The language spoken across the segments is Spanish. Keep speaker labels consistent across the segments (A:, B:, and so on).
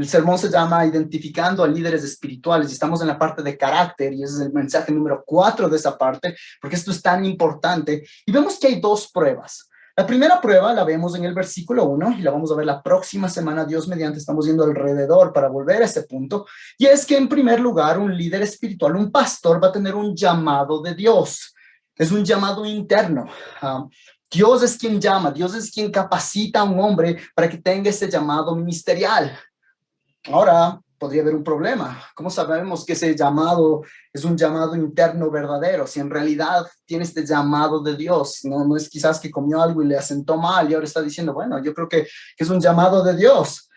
A: El sermón se llama Identificando a líderes espirituales y estamos en la parte de carácter y ese es el mensaje número 4 de esa parte, porque esto es tan importante. Y vemos que hay dos pruebas. La primera prueba la vemos en el versículo 1 y la vamos a ver la próxima semana, Dios mediante, estamos yendo alrededor para volver a ese punto. Y es que en primer lugar, un líder espiritual, un pastor va a tener un llamado de Dios. Es un llamado interno. Dios es quien llama, Dios es quien capacita a un hombre para que tenga ese llamado ministerial. Ahora, podría haber un problema. ¿Cómo sabemos que ese llamado es un llamado interno verdadero? Si en realidad tiene este llamado de Dios, no es quizás que comió algo y le asentó mal y ahora está diciendo, bueno, yo creo que es un llamado de Dios.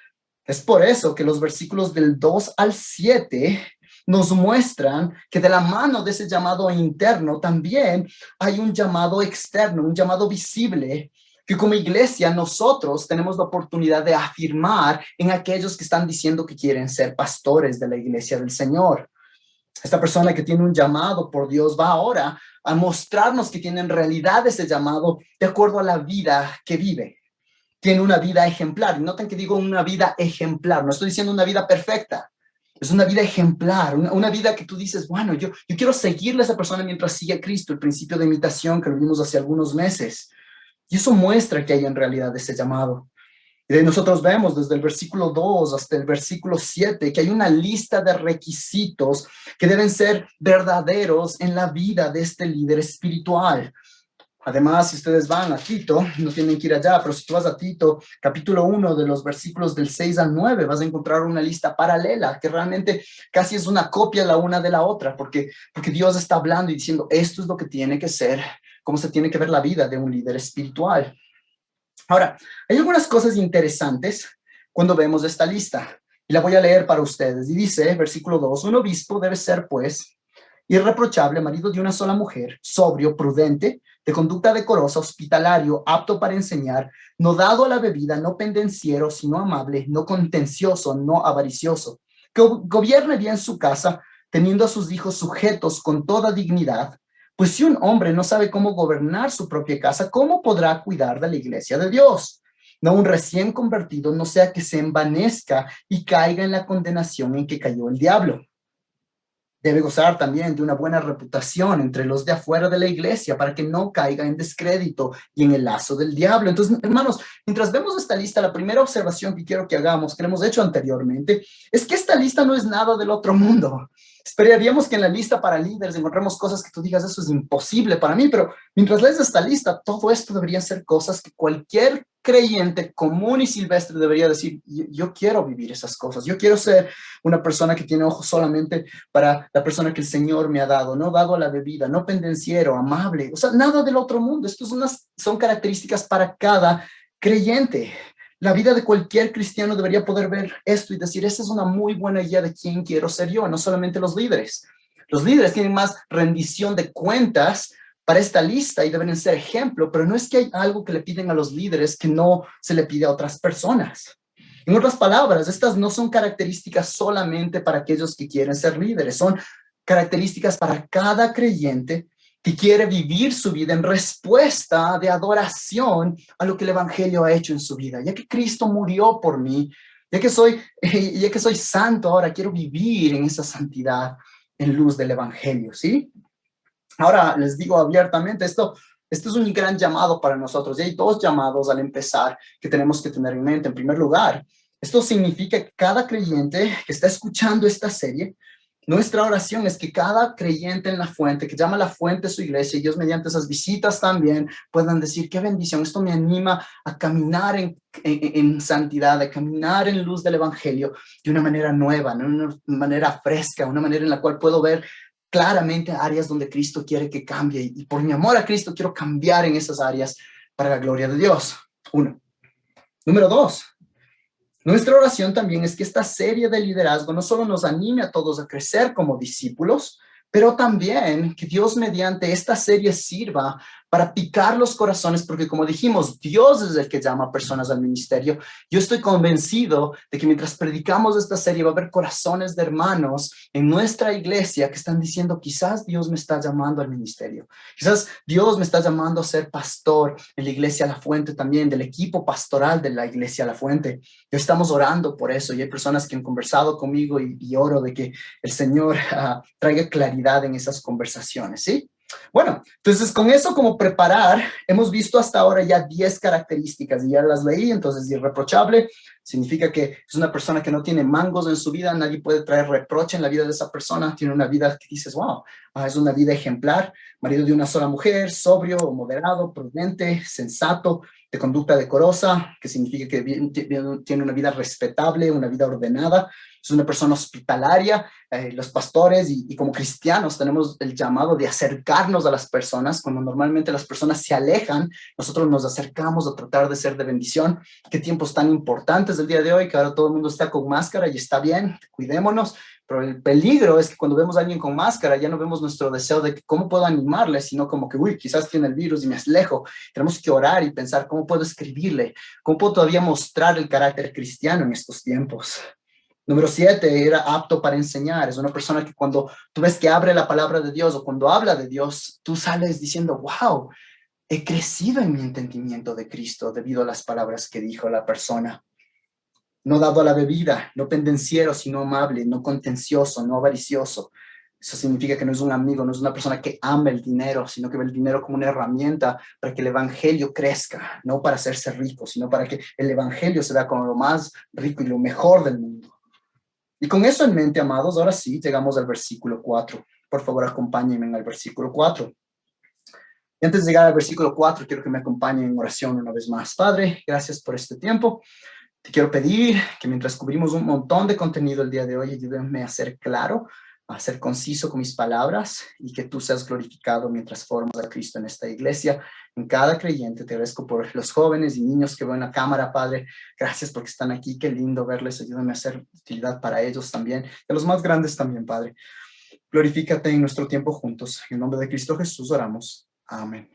A: Es por eso que los versículos del 2 al 7 nos muestran que de la mano de ese llamado interno también hay un llamado externo, un llamado visible, que como iglesia nosotros tenemos la oportunidad de afirmar en aquellos que están diciendo que quieren ser pastores de la iglesia del Señor. Esta persona que tiene un llamado por Dios va ahora a mostrarnos que tiene en realidad ese llamado de acuerdo a la vida que vive. Tiene una vida ejemplar. Noten que digo una vida ejemplar. No estoy diciendo una vida perfecta. Es una vida ejemplar, una vida que tú dices, bueno, yo quiero seguirle a esa persona mientras sigue a Cristo, el principio de imitación que lo vimos hace algunos meses. Y eso muestra que hay en realidad ese llamado. Y nosotros vemos desde el versículo 2 hasta el versículo 7 que hay una lista de requisitos que deben ser verdaderos en la vida de este líder espiritual. Además, si ustedes van a Tito, no tienen que ir allá, pero si tú vas a Tito, capítulo 1, de los versículos del 6 al 9, vas a encontrar una lista paralela que realmente casi es una copia la una de la otra, porque Dios está hablando y diciendo, esto es lo que tiene que ser, cómo se tiene que ver la vida de un líder espiritual. Ahora, hay algunas cosas interesantes cuando vemos esta lista, y la voy a leer para ustedes. Y dice, versículo 2, un obispo debe ser, pues, irreprochable, marido de una sola mujer, sobrio, prudente, de conducta decorosa, hospitalario, apto para enseñar, no dado a la bebida, no pendenciero, sino amable, no contencioso, no avaricioso, que gobierne bien su casa, teniendo a sus hijos sujetos con toda dignidad. Pues si un hombre no sabe cómo gobernar su propia casa, ¿cómo podrá cuidar de la iglesia de Dios? No un recién convertido, no sea que se envanezca y caiga en la condenación en que cayó el diablo. Debe gozar también de una buena reputación entre los de afuera de la iglesia para que no caiga en descrédito y en el lazo del diablo. Entonces, hermanos, mientras vemos esta lista, la primera observación que quiero que hagamos, que hemos hecho anteriormente, es que esta lista no es nada del otro mundo. Esperaríamos que en la lista para líderes encontremos cosas que tú digas, eso es imposible para mí, pero mientras lees esta lista, todo esto deberían ser cosas que cualquier creyente común y silvestre debería decir, yo quiero vivir esas cosas, yo quiero ser una persona que tiene ojos solamente para la persona que el Señor me ha dado, no dado a la bebida, no pendenciero, amable, o sea, nada del otro mundo. Estas son características para cada creyente. La vida de cualquier cristiano debería poder ver esto y decir, esa es una muy buena guía de quién quiero ser yo, no solamente los líderes. Los líderes tienen más rendición de cuentas para esta lista y deben ser ejemplo, pero no es que hay algo que le piden a los líderes que no se le pide a otras personas. En otras palabras, estas no son características solamente para aquellos que quieren ser líderes, son características para cada creyente que quiere vivir su vida en respuesta de adoración a lo que el evangelio ha hecho en su vida. Ya que Cristo murió por mí, ya que soy santo ahora, quiero vivir en esa santidad en luz del evangelio, ¿sí? Ahora les digo abiertamente, esto es un gran llamado para nosotros y hay dos llamados al empezar que tenemos que tener en mente. En primer lugar, esto significa que cada creyente que está escuchando esta serie, nuestra oración es que cada creyente en la fuente, que llama a la fuente su iglesia, y Dios mediante esas visitas también puedan decir, qué bendición, esto me anima a caminar en santidad, a caminar en luz del evangelio de una manera nueva, de una manera fresca, una manera en la cual puedo ver claramente áreas donde Cristo quiere que cambie y por mi amor a Cristo quiero cambiar en esas áreas para la gloria de Dios. Uno. Número dos, nuestra oración también es que esta serie de liderazgo no solo nos anime a todos a crecer como discípulos, pero también que Dios mediante esta serie sirva para picar los corazones, porque como dijimos, Dios es el que llama a personas al ministerio. Yo estoy convencido de que mientras predicamos esta serie va a haber corazones de hermanos en nuestra iglesia que están diciendo, quizás Dios me está llamando al ministerio. Quizás Dios me está llamando a ser pastor en la iglesia La Fuente también, del equipo pastoral de la iglesia La Fuente. Estamos orando por eso y hay personas que han conversado conmigo y oro de que el Señor traiga claridad en esas conversaciones, ¿sí? Bueno, entonces con eso como preparar, hemos visto hasta ahora ya 10 características y ya las leí, entonces irreprochable significa que es una persona que no tiene mangos en su vida, nadie puede traer reproche en la vida de esa persona, tiene una vida que dices, wow, es una vida ejemplar, marido de una sola mujer, sobrio, moderado, prudente, sensato, de conducta decorosa, que significa que tiene una vida respetable, una vida ordenada, es una persona hospitalaria. Los pastores y como cristianos tenemos el llamado de acercarnos a las personas. Cuando normalmente las personas se alejan, nosotros nos acercamos a tratar de ser de bendición. Qué tiempos tan importantes del día de hoy, que ahora todo el mundo está con máscara y está bien, cuidémonos. Pero el peligro es que cuando vemos a alguien con máscara, ya no vemos nuestro deseo de que, cómo puedo animarle, sino como que, uy, quizás tiene el virus y me alejo. Tenemos que orar y pensar cómo puedo escribirle, cómo puedo todavía mostrar el carácter cristiano en estos tiempos. Número 7, era apto para enseñar. Es una persona que cuando tú ves que abre la palabra de Dios o cuando habla de Dios, tú sales diciendo, wow, he crecido en mi entendimiento de Cristo debido a las palabras que dijo la persona. No dado a la bebida, no pendenciero, sino amable, no contencioso, no avaricioso. Eso significa que no es un amigo, no es una persona que ama el dinero, sino que ve el dinero como una herramienta para que el evangelio crezca, no para hacerse rico, sino para que el evangelio se vea como lo más rico y lo mejor del mundo. Y con eso en mente, amados, ahora sí, llegamos al versículo 4. Por favor, acompáñenme al versículo 4. Y antes de llegar al versículo 4, quiero que me acompañen en oración una vez más. Padre, gracias por este tiempo. Te quiero pedir que mientras cubrimos un montón de contenido el día de hoy, ayúdenme a ser claro, a ser conciso con mis palabras y que tú seas glorificado mientras formas a Cristo en esta iglesia, en cada creyente. Te agradezco por los jóvenes y niños que veo en la cámara, Padre. Gracias porque están aquí. Qué lindo verles. Ayúdame a hacer utilidad para ellos también, y a los más grandes también, Padre. Glorifícate en nuestro tiempo juntos. En el nombre de Cristo Jesús oramos. Amén.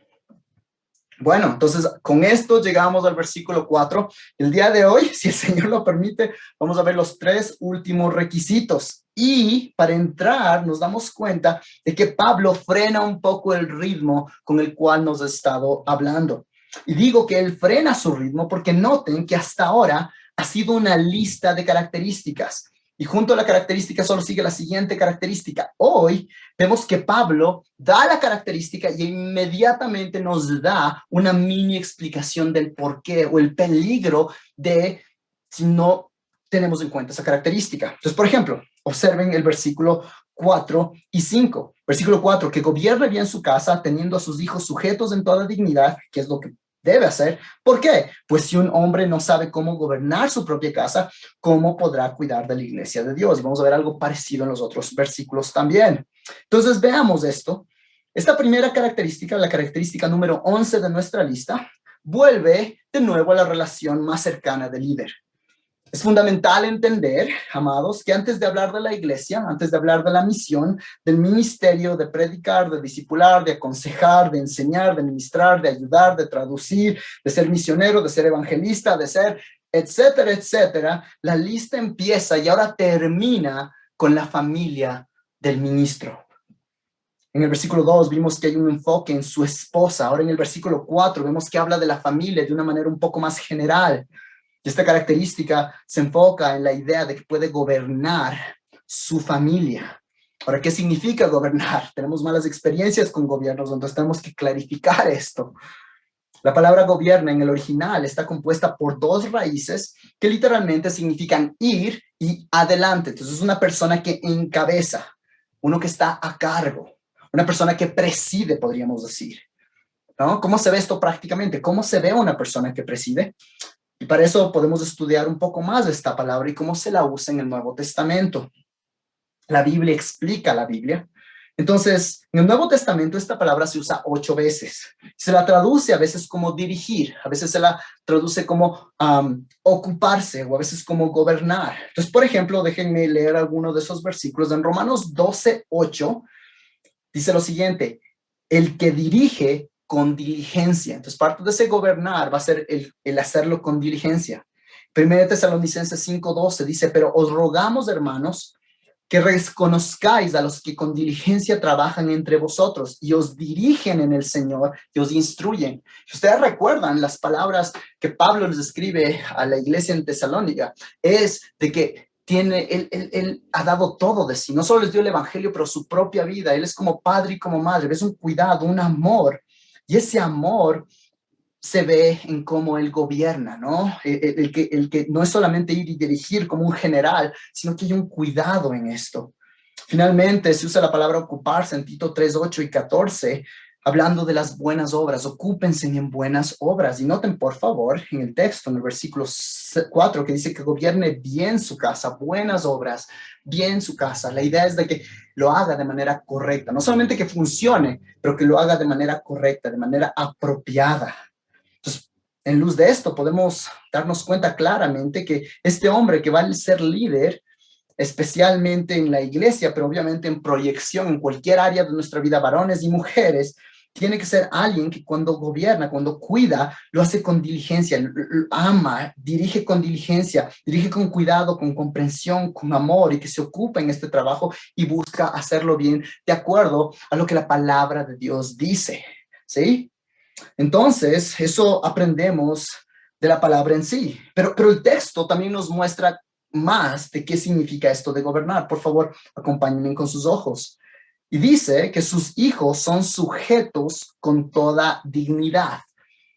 A: Bueno, entonces con esto llegamos al versículo 4. El día de hoy, si el Señor lo permite, vamos a ver los 3 últimos requisitos. Y para entrar nos damos cuenta de que Pablo frena un poco el ritmo con el cual nos ha estado hablando. Y digo que él frena su ritmo porque noten que hasta ahora ha sido una lista de características. Y junto a la característica solo sigue la siguiente característica. Hoy vemos que Pablo da la característica y inmediatamente nos da una mini explicación del por qué o el peligro de si no tenemos en cuenta esa característica. Entonces, por ejemplo, observen el versículo 4 y 5. Versículo 4, que gobierne bien su casa, teniendo a sus hijos sujetos en toda dignidad, que es lo que debe hacer. ¿Por qué? Pues si un hombre no sabe cómo gobernar su propia casa, ¿cómo podrá cuidar de la iglesia de Dios? Y vamos a ver algo parecido en los otros versículos también. Entonces, veamos esto. Esta primera característica, la característica número 11 de nuestra lista, vuelve de nuevo a la relación más cercana del líder. Es fundamental entender, amados, que antes de hablar de la iglesia, antes de hablar de la misión, del ministerio, de predicar, de discipular, de aconsejar, de enseñar, de ministrar, de ayudar, de traducir, de ser misionero, de ser evangelista, de ser, etcétera, etcétera, la lista empieza y ahora termina con la familia del ministro. En el versículo 2 vimos que hay un enfoque en su esposa. Ahora en el versículo 4 vemos que habla de la familia de una manera un poco más general. Esta característica se enfoca en la idea de que puede gobernar su familia. Ahora, ¿qué significa gobernar? Tenemos malas experiencias con gobiernos, entonces tenemos que clarificar esto. La palabra gobierna en el original está compuesta por 2 raíces que literalmente significan ir y adelante. Entonces es una persona que encabeza, uno que está a cargo, una persona que preside, podríamos decir, ¿no? ¿Cómo se ve esto prácticamente? ¿Cómo se ve una persona que preside? Y para eso podemos estudiar un poco más de esta palabra y cómo se la usa en el Nuevo Testamento. La Biblia explica la Biblia. Entonces, en el Nuevo Testamento esta palabra se usa 8 veces. Se la traduce a veces como dirigir, a veces se la traduce como ocuparse o a veces como gobernar. Entonces, por ejemplo, déjenme leer alguno de esos versículos. En Romanos 12:8 dice lo siguiente: el que dirige con diligencia. Entonces, parte de ese gobernar va a ser el hacerlo con diligencia. 1 Tesalonicenses 5:12 dice, pero os rogamos, hermanos, que reconozcáis a los que con diligencia trabajan entre vosotros y os dirigen en el Señor y os instruyen. Si ustedes recuerdan las palabras que Pablo les escribe a la iglesia en Tesalónica, es de que él ha dado todo de sí. No solo les dio el evangelio, pero su propia vida. Él es como padre y como madre. Ves un cuidado, un amor. Y ese amor se ve en cómo él gobierna, ¿no? El que no es solamente ir y dirigir como un general, sino que hay un cuidado en esto. Finalmente, se usa la palabra ocuparse en Tito 3:8 y 14, hablando de las buenas obras. Ocúpense en buenas obras. Y noten, por favor, en el texto, en el versículo 4, que dice que gobierne bien su casa, buenas obras, bien su casa. La idea es de que lo haga de manera correcta. No solamente que funcione, pero que lo haga de manera correcta, de manera apropiada. Entonces, en luz de esto, podemos darnos cuenta claramente que este hombre que va a ser líder, especialmente en la iglesia, pero obviamente en proyección en cualquier área de nuestra vida, varones y mujeres, tiene que ser alguien que cuando gobierna, cuando cuida, lo hace con diligencia, lo ama, dirige con diligencia, dirige con cuidado, con comprensión, con amor, y que se ocupa en este trabajo y busca hacerlo bien de acuerdo a lo que la palabra de Dios dice, ¿sí? Entonces, eso aprendemos de la palabra en sí, pero el texto también nos muestra más de qué significa esto de gobernar. Por favor, acompáñenme con sus ojos. Y dice que sus hijos son sujetos con toda dignidad.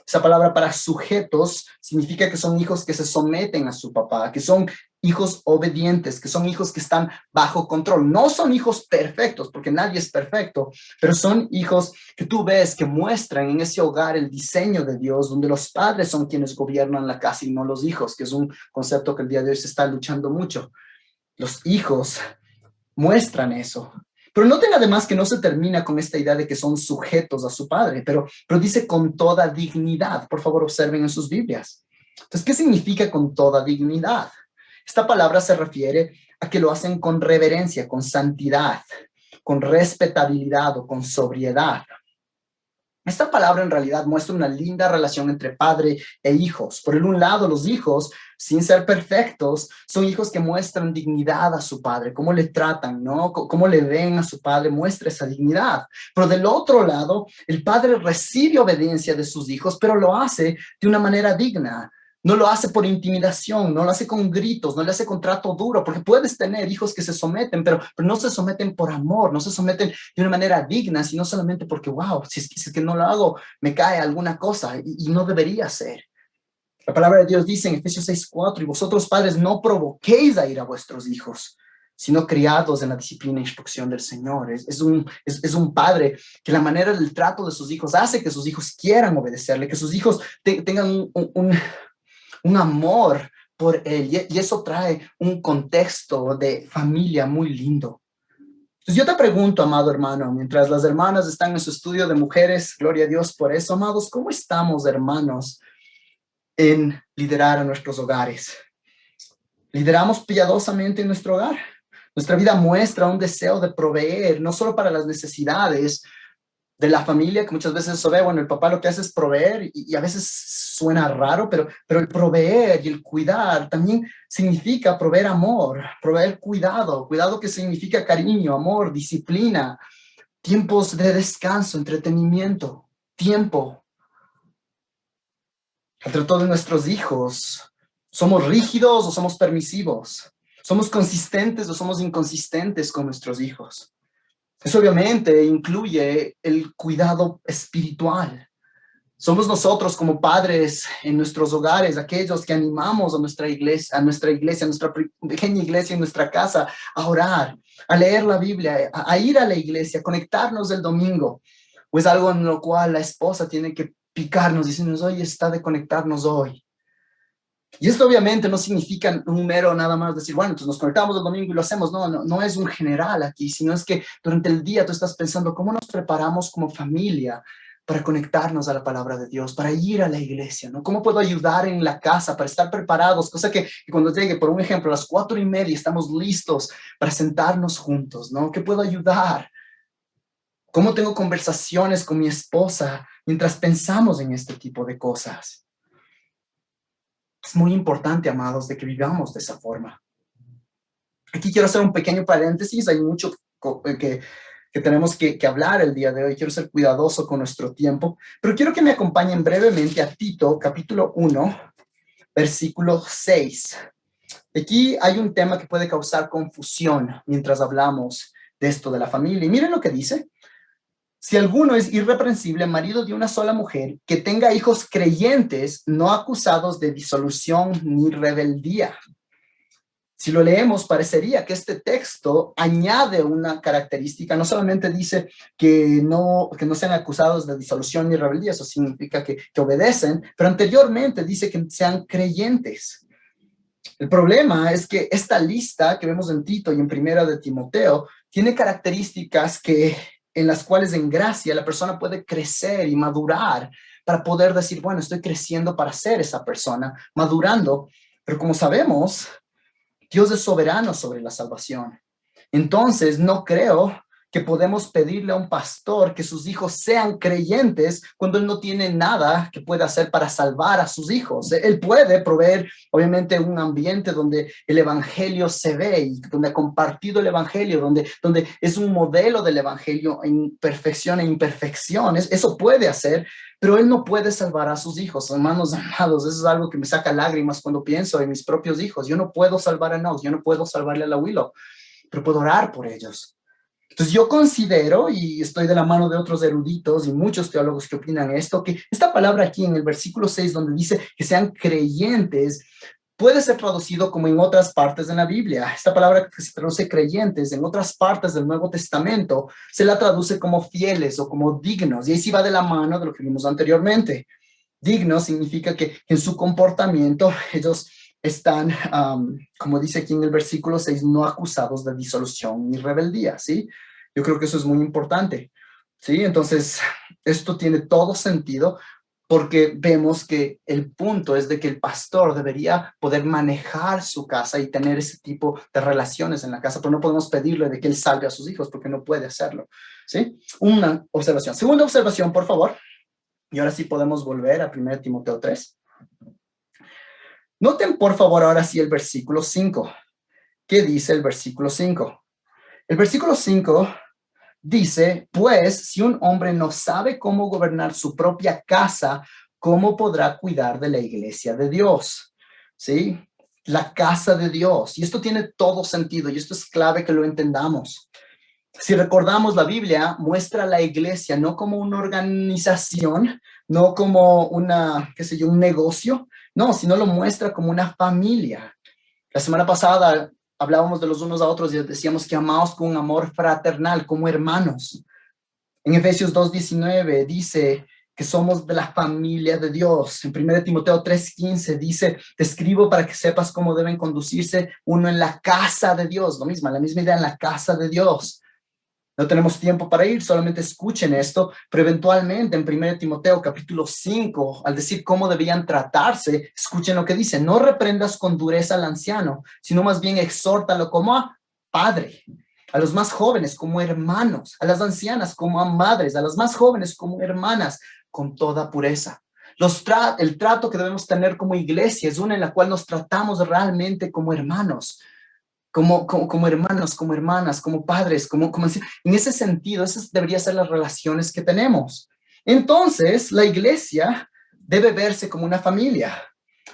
A: Esa palabra para sujetos significa que son hijos que se someten a su papá, que son hijos obedientes, que son hijos que están bajo control. No son hijos perfectos, porque nadie es perfecto, pero son hijos que tú ves que muestran en ese hogar el diseño de Dios, donde los padres son quienes gobiernan la casa y no los hijos, que es un concepto que el día de hoy se está luchando mucho. Los hijos muestran eso. Pero noten además que no se termina con esta idea de que son sujetos a su padre, pero dice con toda dignidad. Por favor, observen en sus Biblias. Entonces, ¿qué significa con toda dignidad? Esta palabra se refiere a que lo hacen con reverencia, con santidad, con respetabilidad o con sobriedad. Esta palabra en realidad muestra una linda relación entre padre e hijos. Por el un lado, los hijos, sin ser perfectos, son hijos que muestran dignidad a su padre, cómo le tratan, ¿no? Cómo le ven a su padre, muestra esa dignidad. Pero del otro lado, el padre recibe obediencia de sus hijos, pero lo hace de una manera digna. No lo hace por intimidación, no lo hace con gritos, no lo hace con trato duro, porque puedes tener hijos que se someten, pero no se someten por amor, no se someten de una manera digna, sino solamente porque, wow, si es que no lo hago, me cae alguna cosa y no debería ser. La palabra de Dios dice en Efesios 6:4, y vosotros padres no provoquéis a ir a vuestros hijos, sino criados en la disciplina e instrucción del Señor. Es un padre que la manera del trato de sus hijos hace que sus hijos quieran obedecerle, que sus hijos tengan un amor por él, y eso trae un contexto de familia muy lindo. Entonces yo te pregunto, amado hermano, mientras las hermanas están en su estudio de mujeres, gloria a Dios por eso, amados, ¿cómo estamos, hermanos, en liderar a nuestros hogares? ¿Lideramos piadosamente en nuestro hogar? Nuestra vida muestra un deseo de proveer, no solo para las necesidades de la familia, que muchas veces eso ve, bueno, el papá lo que hace es proveer y a veces suena raro, pero el proveer y el cuidar también significa proveer amor, proveer cuidado, cuidado que significa cariño, amor, disciplina, tiempos de descanso, entretenimiento, tiempo. Entre todos nuestros hijos, ¿somos rígidos o somos permisivos? ¿Somos consistentes o somos inconsistentes con nuestros hijos? Eso obviamente incluye el cuidado espiritual. Somos nosotros como padres en nuestros hogares, aquellos que animamos a nuestra iglesia, a nuestra pequeña iglesia en nuestra casa, a orar, a leer la Biblia, a ir a la iglesia, a conectarnos el domingo. O es algo en lo cual la esposa tiene que picarnos, diciendo, oye, está de conectarnos hoy. Y esto obviamente no significa un mero nada más decir, bueno, entonces nos conectamos el domingo y lo hacemos. No es un general aquí, sino es que durante el día tú estás pensando cómo nos preparamos como familia para conectarnos a la palabra de Dios, para ir a la iglesia, ¿no? ¿Cómo puedo ayudar en la casa para estar preparados? Cosa que cuando llegue, por un ejemplo, a las 4:30 estamos listos para sentarnos juntos, ¿no? ¿Qué puedo ayudar? ¿Cómo tengo conversaciones con mi esposa mientras pensamos en este tipo de cosas. Es muy importante, amados, de que vivamos de esa forma. Aquí quiero hacer un pequeño paréntesis, hay mucho que tenemos que hablar el día de hoy, quiero ser cuidadoso con nuestro tiempo, pero quiero que me acompañen brevemente a Tito, capítulo 1, versículo 6. Aquí hay un tema que puede causar confusión mientras hablamos de esto de la familia. Y miren lo que dice. Si alguno es irreprensible, marido de una sola mujer, que tenga hijos creyentes, no acusados de disolución ni rebeldía. Si lo leemos, parecería que este texto añade una característica, no solamente dice que no sean acusados de disolución ni rebeldía, eso significa que obedecen, pero anteriormente dice que sean creyentes. El problema es que esta lista que vemos en Tito y en Primera de Timoteo tiene características en las cuales en gracia la persona puede crecer y madurar para poder decir, bueno, estoy creciendo para ser esa persona, madurando, pero como sabemos, Dios es soberano sobre la salvación. Entonces, no creo que podemos pedirle a un pastor que sus hijos sean creyentes cuando él no tiene nada que pueda hacer para salvar a sus hijos. Él puede proveer, obviamente, un ambiente donde el evangelio se ve y donde ha compartido el evangelio, donde es un modelo del evangelio en perfección e imperfecciones. Eso puede hacer, pero él no puede salvar a sus hijos. Hermanos amados, eso es algo que me saca lágrimas cuando pienso en mis propios hijos. Yo no puedo salvar a Nox, yo no puedo salvarle a la Willow, pero puedo orar por ellos. Entonces yo considero, y estoy de la mano de otros eruditos y muchos teólogos que opinan esto, que esta palabra aquí en el versículo 6, donde dice que sean creyentes, puede ser traducido como en otras partes de la Biblia. Esta palabra que se traduce creyentes en otras partes del Nuevo Testamento se la traduce como fieles o como dignos, y ahí sí va de la mano de lo que vimos anteriormente. Digno significa que en su comportamiento ellos están, como dice aquí en el versículo 6, no acusados de disolución ni rebeldía, ¿sí? Yo creo que eso es muy importante, ¿sí? Entonces, esto tiene todo sentido porque vemos que el punto es de que el pastor debería poder manejar su casa y tener ese tipo de relaciones en la casa, pero no podemos pedirle de que él salve a sus hijos porque no puede hacerlo, ¿sí? Una observación. Segunda observación, por favor. Y ahora sí podemos volver a 1 Timoteo 3. Noten, por favor, ahora sí el versículo 5. ¿Qué dice el versículo 5? El versículo 5 dice, pues, si un hombre no sabe cómo gobernar su propia casa, ¿cómo podrá cuidar de la iglesia de Dios? ¿Sí? La casa de Dios. Y esto tiene todo sentido y esto es clave que lo entendamos. Si recordamos, la Biblia muestra a la iglesia no como una organización, no como un negocio, no, sino lo muestra como una familia. La semana pasada hablábamos de los unos a otros y decíamos que amamos con un amor fraternal, como hermanos. En Efesios 2:19 dice que somos de la familia de Dios. En 1 Timoteo 3:15 dice, te escribo para que sepas cómo deben conducirse uno en la casa de Dios. La misma idea en la casa de Dios. No tenemos tiempo para ir, solamente escuchen esto, pero eventualmente en 1 Timoteo capítulo 5, al decir cómo debían tratarse, escuchen lo que dice, no reprendas con dureza al anciano, sino más bien exhórtalo como a padre, a los más jóvenes como hermanos, a las ancianas como a madres, a las más jóvenes como hermanas, con toda pureza. El trato que debemos tener como iglesia es una en la cual nos tratamos realmente como hermanos, como hermanos, como hermanas, como padres, en ese sentido, esas deberían ser las relaciones que tenemos. Entonces, la iglesia debe verse como una familia.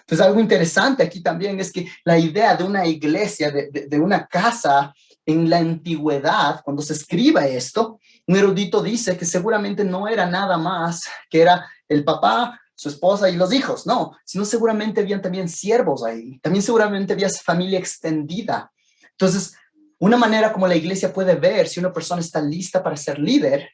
A: Entonces, algo interesante aquí también es que la idea de una iglesia, de una casa en la antigüedad, cuando se escriba esto, un erudito dice que seguramente no era nada más que era el papá, su esposa y los hijos, no, sino seguramente habían también siervos ahí, también seguramente había familia extendida. Entonces, una manera como la iglesia puede ver si una persona está lista para ser líder,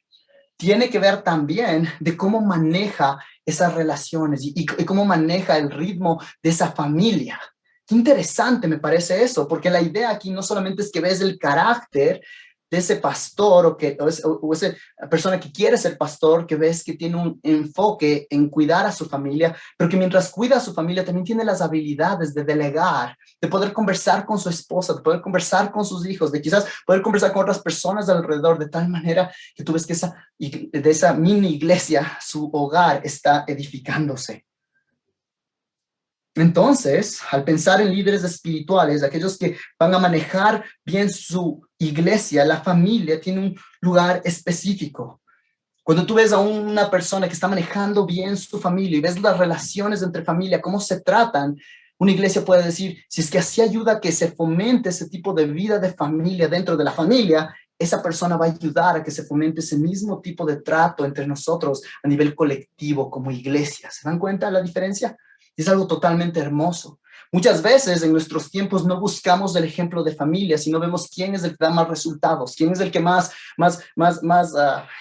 A: tiene que ver también de cómo maneja esas relaciones y cómo maneja el ritmo de esa familia. Qué interesante me parece eso, porque la idea aquí no solamente es que ves el carácter de ese pastor o esa persona que quiere ser pastor, que ves que tiene un enfoque en cuidar a su familia, pero que mientras cuida a su familia también tiene las habilidades de delegar, de poder conversar con su esposa, de poder conversar con sus hijos, de quizás poder conversar con otras personas alrededor, de tal manera que tú ves que de esa mini iglesia, su hogar está edificándose. Entonces, al pensar en líderes espirituales, aquellos que van a manejar bien su iglesia, la familia tiene un lugar específico. Cuando tú ves a una persona que está manejando bien su familia y ves las relaciones entre familia, cómo se tratan, una iglesia puede decir, si es que así ayuda a que se fomente ese tipo de vida de familia dentro de la familia, esa persona va a ayudar a que se fomente ese mismo tipo de trato entre nosotros a nivel colectivo como iglesia. ¿Se dan cuenta de la diferencia? Es algo totalmente hermoso. Muchas veces en nuestros tiempos no buscamos el ejemplo de familia, sino vemos quién es el que da más resultados, quién es el que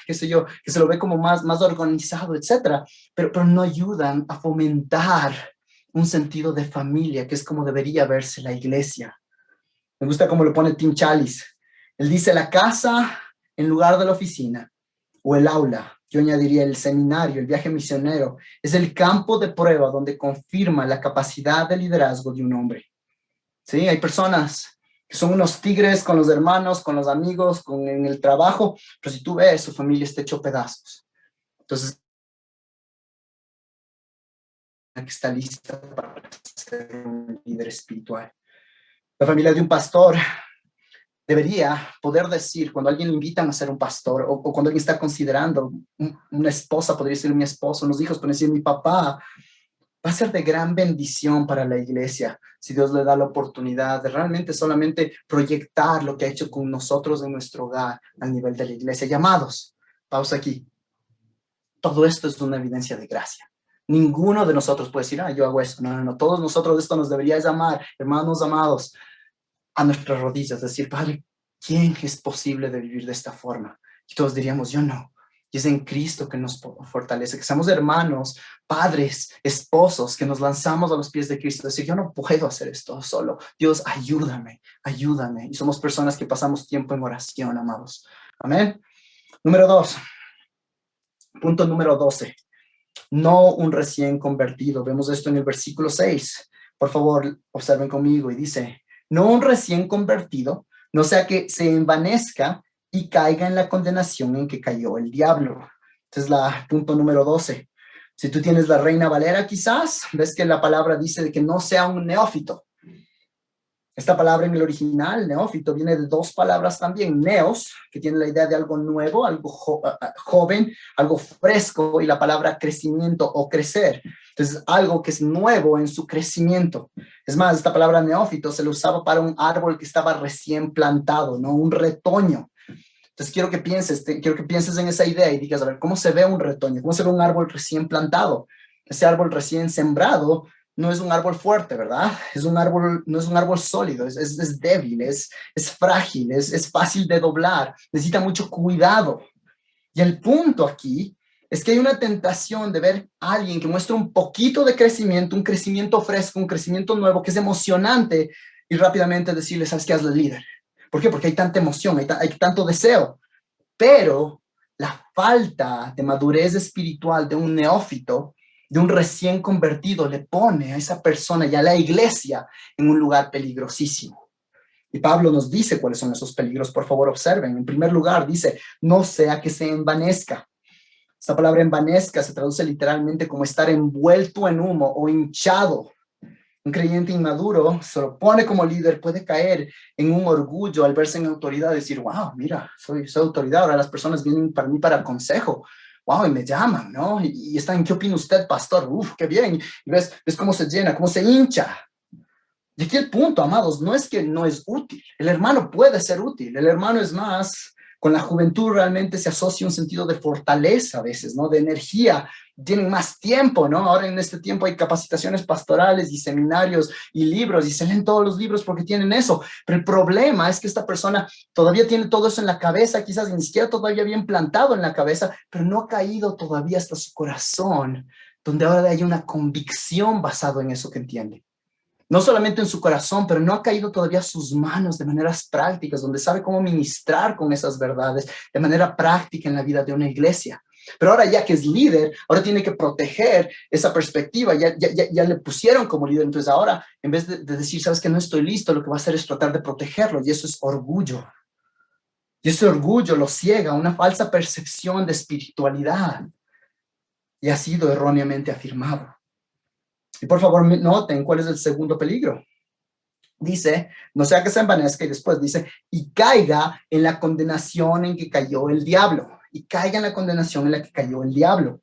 A: qué sé yo, que se lo ve como más organizado, etcétera, pero no ayudan a fomentar un sentido de familia, que es como debería verse la iglesia. Me gusta cómo lo pone Tim Challies. Él dice la casa en lugar de la oficina o el aula. Yo añadiría el seminario, el viaje misionero. Es el campo de prueba donde confirma la capacidad de liderazgo de un hombre. ¿Sí? Hay personas que son unos tigres con los hermanos, con los amigos, en el trabajo, pero si tú ves, su familia está hecho pedazos. Entonces, que está lista para ser un líder espiritual. La familia de un pastor debería poder decir, cuando alguien le invitan a ser un pastor, o cuando alguien está considerando una esposa, podría ser mi esposo, unos hijos, podría ser mi papá, va a ser de gran bendición para la iglesia si Dios le da la oportunidad de realmente solamente proyectar lo que ha hecho con nosotros en nuestro hogar al nivel de la iglesia. Llamados, pausa aquí. Todo esto es una evidencia de gracia. Ninguno de nosotros puede decir, yo hago esto. No, no, no. Todos nosotros esto nos debería llamar, hermanos amados, a nuestras rodillas, decir, Padre, ¿quién es posible de vivir de esta forma? Y todos diríamos, yo no. Y es en Cristo que nos fortalece, que seamos hermanos, padres, esposos, que nos lanzamos a los pies de Cristo, decir, yo no puedo hacer esto solo. Dios, ayúdame, ayúdame. Y somos personas que pasamos tiempo en oración, amados. Amén. Número 2. Punto número 12. No un recién convertido. Vemos esto en el versículo 6. Por favor, observen conmigo y dice, no un recién convertido, no sea que se envanezca y caiga en la condenación en que cayó el diablo. Este es la punto número 12. Si tú tienes la Reina Valera, quizás, ves que la palabra dice de que no sea un neófito. Esta palabra en el original, neófito, viene de dos palabras también, neos, que tiene la idea de algo nuevo, algo joven, algo fresco, y la palabra crecimiento o crecer. Entonces, algo que es nuevo en su crecimiento. Es más, esta palabra neófito se lo usaba para un árbol que estaba recién plantado, ¿no? Un retoño. Entonces, quiero que pienses en esa idea y digas, a ver, ¿cómo se ve un retoño? ¿Cómo se ve un árbol recién plantado? Ese árbol recién sembrado no es un árbol fuerte, ¿verdad? No es un árbol sólido, es débil, es frágil, es fácil de doblar, necesita mucho cuidado. Y el punto aquí es que hay una tentación de ver a alguien que muestra un poquito de crecimiento, un crecimiento fresco, un crecimiento nuevo, que es emocionante, y rápidamente decirle, ¿sabes qué? Hazle líder. ¿Por qué? Porque hay tanta emoción, hay tanto deseo. Pero la falta de madurez espiritual de un neófito, de un recién convertido, le pone a esa persona y a la iglesia en un lugar peligrosísimo. Y Pablo nos dice cuáles son esos peligros. Por favor, observen. En primer lugar, dice, no sea que se envanezca. Esta palabra envanezca se traduce literalmente como estar envuelto en humo o hinchado. Un creyente inmaduro se lo pone como líder, puede caer en un orgullo al verse en autoridad, decir, wow, mira, soy autoridad, ahora las personas vienen para mí para consejo, wow, y me llaman, ¿no? Y están, ¿qué opina usted, pastor? Uf, qué bien. Y ves cómo se llena, cómo se hincha. Y aquí el punto, amados, no es que no es útil. El hermano puede ser útil. El hermano es más, con la juventud realmente se asocia un sentido de fortaleza a veces, ¿no? De energía. Tienen más tiempo, ¿no? Ahora en este tiempo hay capacitaciones pastorales y seminarios y libros y se leen todos los libros porque tienen eso. Pero el problema es que esta persona todavía tiene todo eso en la cabeza, quizás ni siquiera todavía bien plantado en la cabeza, pero no ha caído todavía hasta su corazón, donde ahora hay una convicción basada en eso que entiende. no solamente en su corazón, pero no ha caído todavía a sus manos de maneras prácticas, donde sabe cómo ministrar con esas verdades de manera práctica en la vida de una iglesia. Pero ahora ya que es líder, ahora tiene que proteger esa perspectiva, ya le pusieron como líder, entonces ahora en vez de decir, sabes que no estoy listo, lo que va a hacer es tratar de protegerlo, y eso es orgullo. Y ese orgullo lo ciega a una falsa percepción de espiritualidad y ha sido erróneamente afirmado. Y por favor noten cuál es el segundo peligro. Dice, no sea que se envanezca, y después dice, y caiga en la condenación en que cayó el diablo. Y caiga en la condenación en la que cayó el diablo.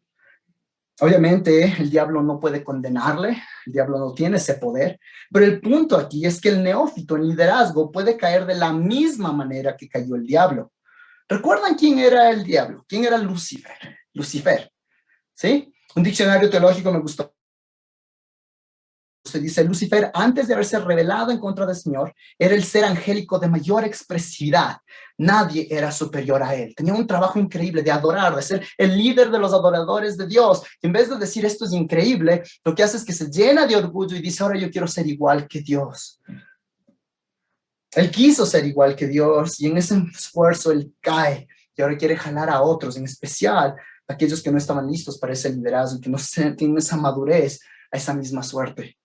A: Obviamente, el diablo no puede condenarle, el diablo no tiene ese poder, pero el punto aquí es que el neófito en liderazgo puede caer de la misma manera que cayó el diablo. ¿Recuerdan quién era el diablo? ¿Quién era Lucifer? Lucifer, ¿sí? Un diccionario teológico me gustó. Se dice, Lucifer, antes de haberse rebelado en contra del Señor, era el ser angélico de mayor expresividad. Nadie era superior a él. Tenía un trabajo increíble de adorar, de ser el líder de los adoradores de Dios. Y en vez de decir esto es increíble, lo que hace es que se llena de orgullo y dice, ahora yo quiero ser igual que Dios. Él quiso ser igual que Dios y en ese esfuerzo él cae y ahora quiere jalar a otros, en especial a aquellos que no estaban listos para ese liderazgo, que no tienen esa madurez a esa misma suerte.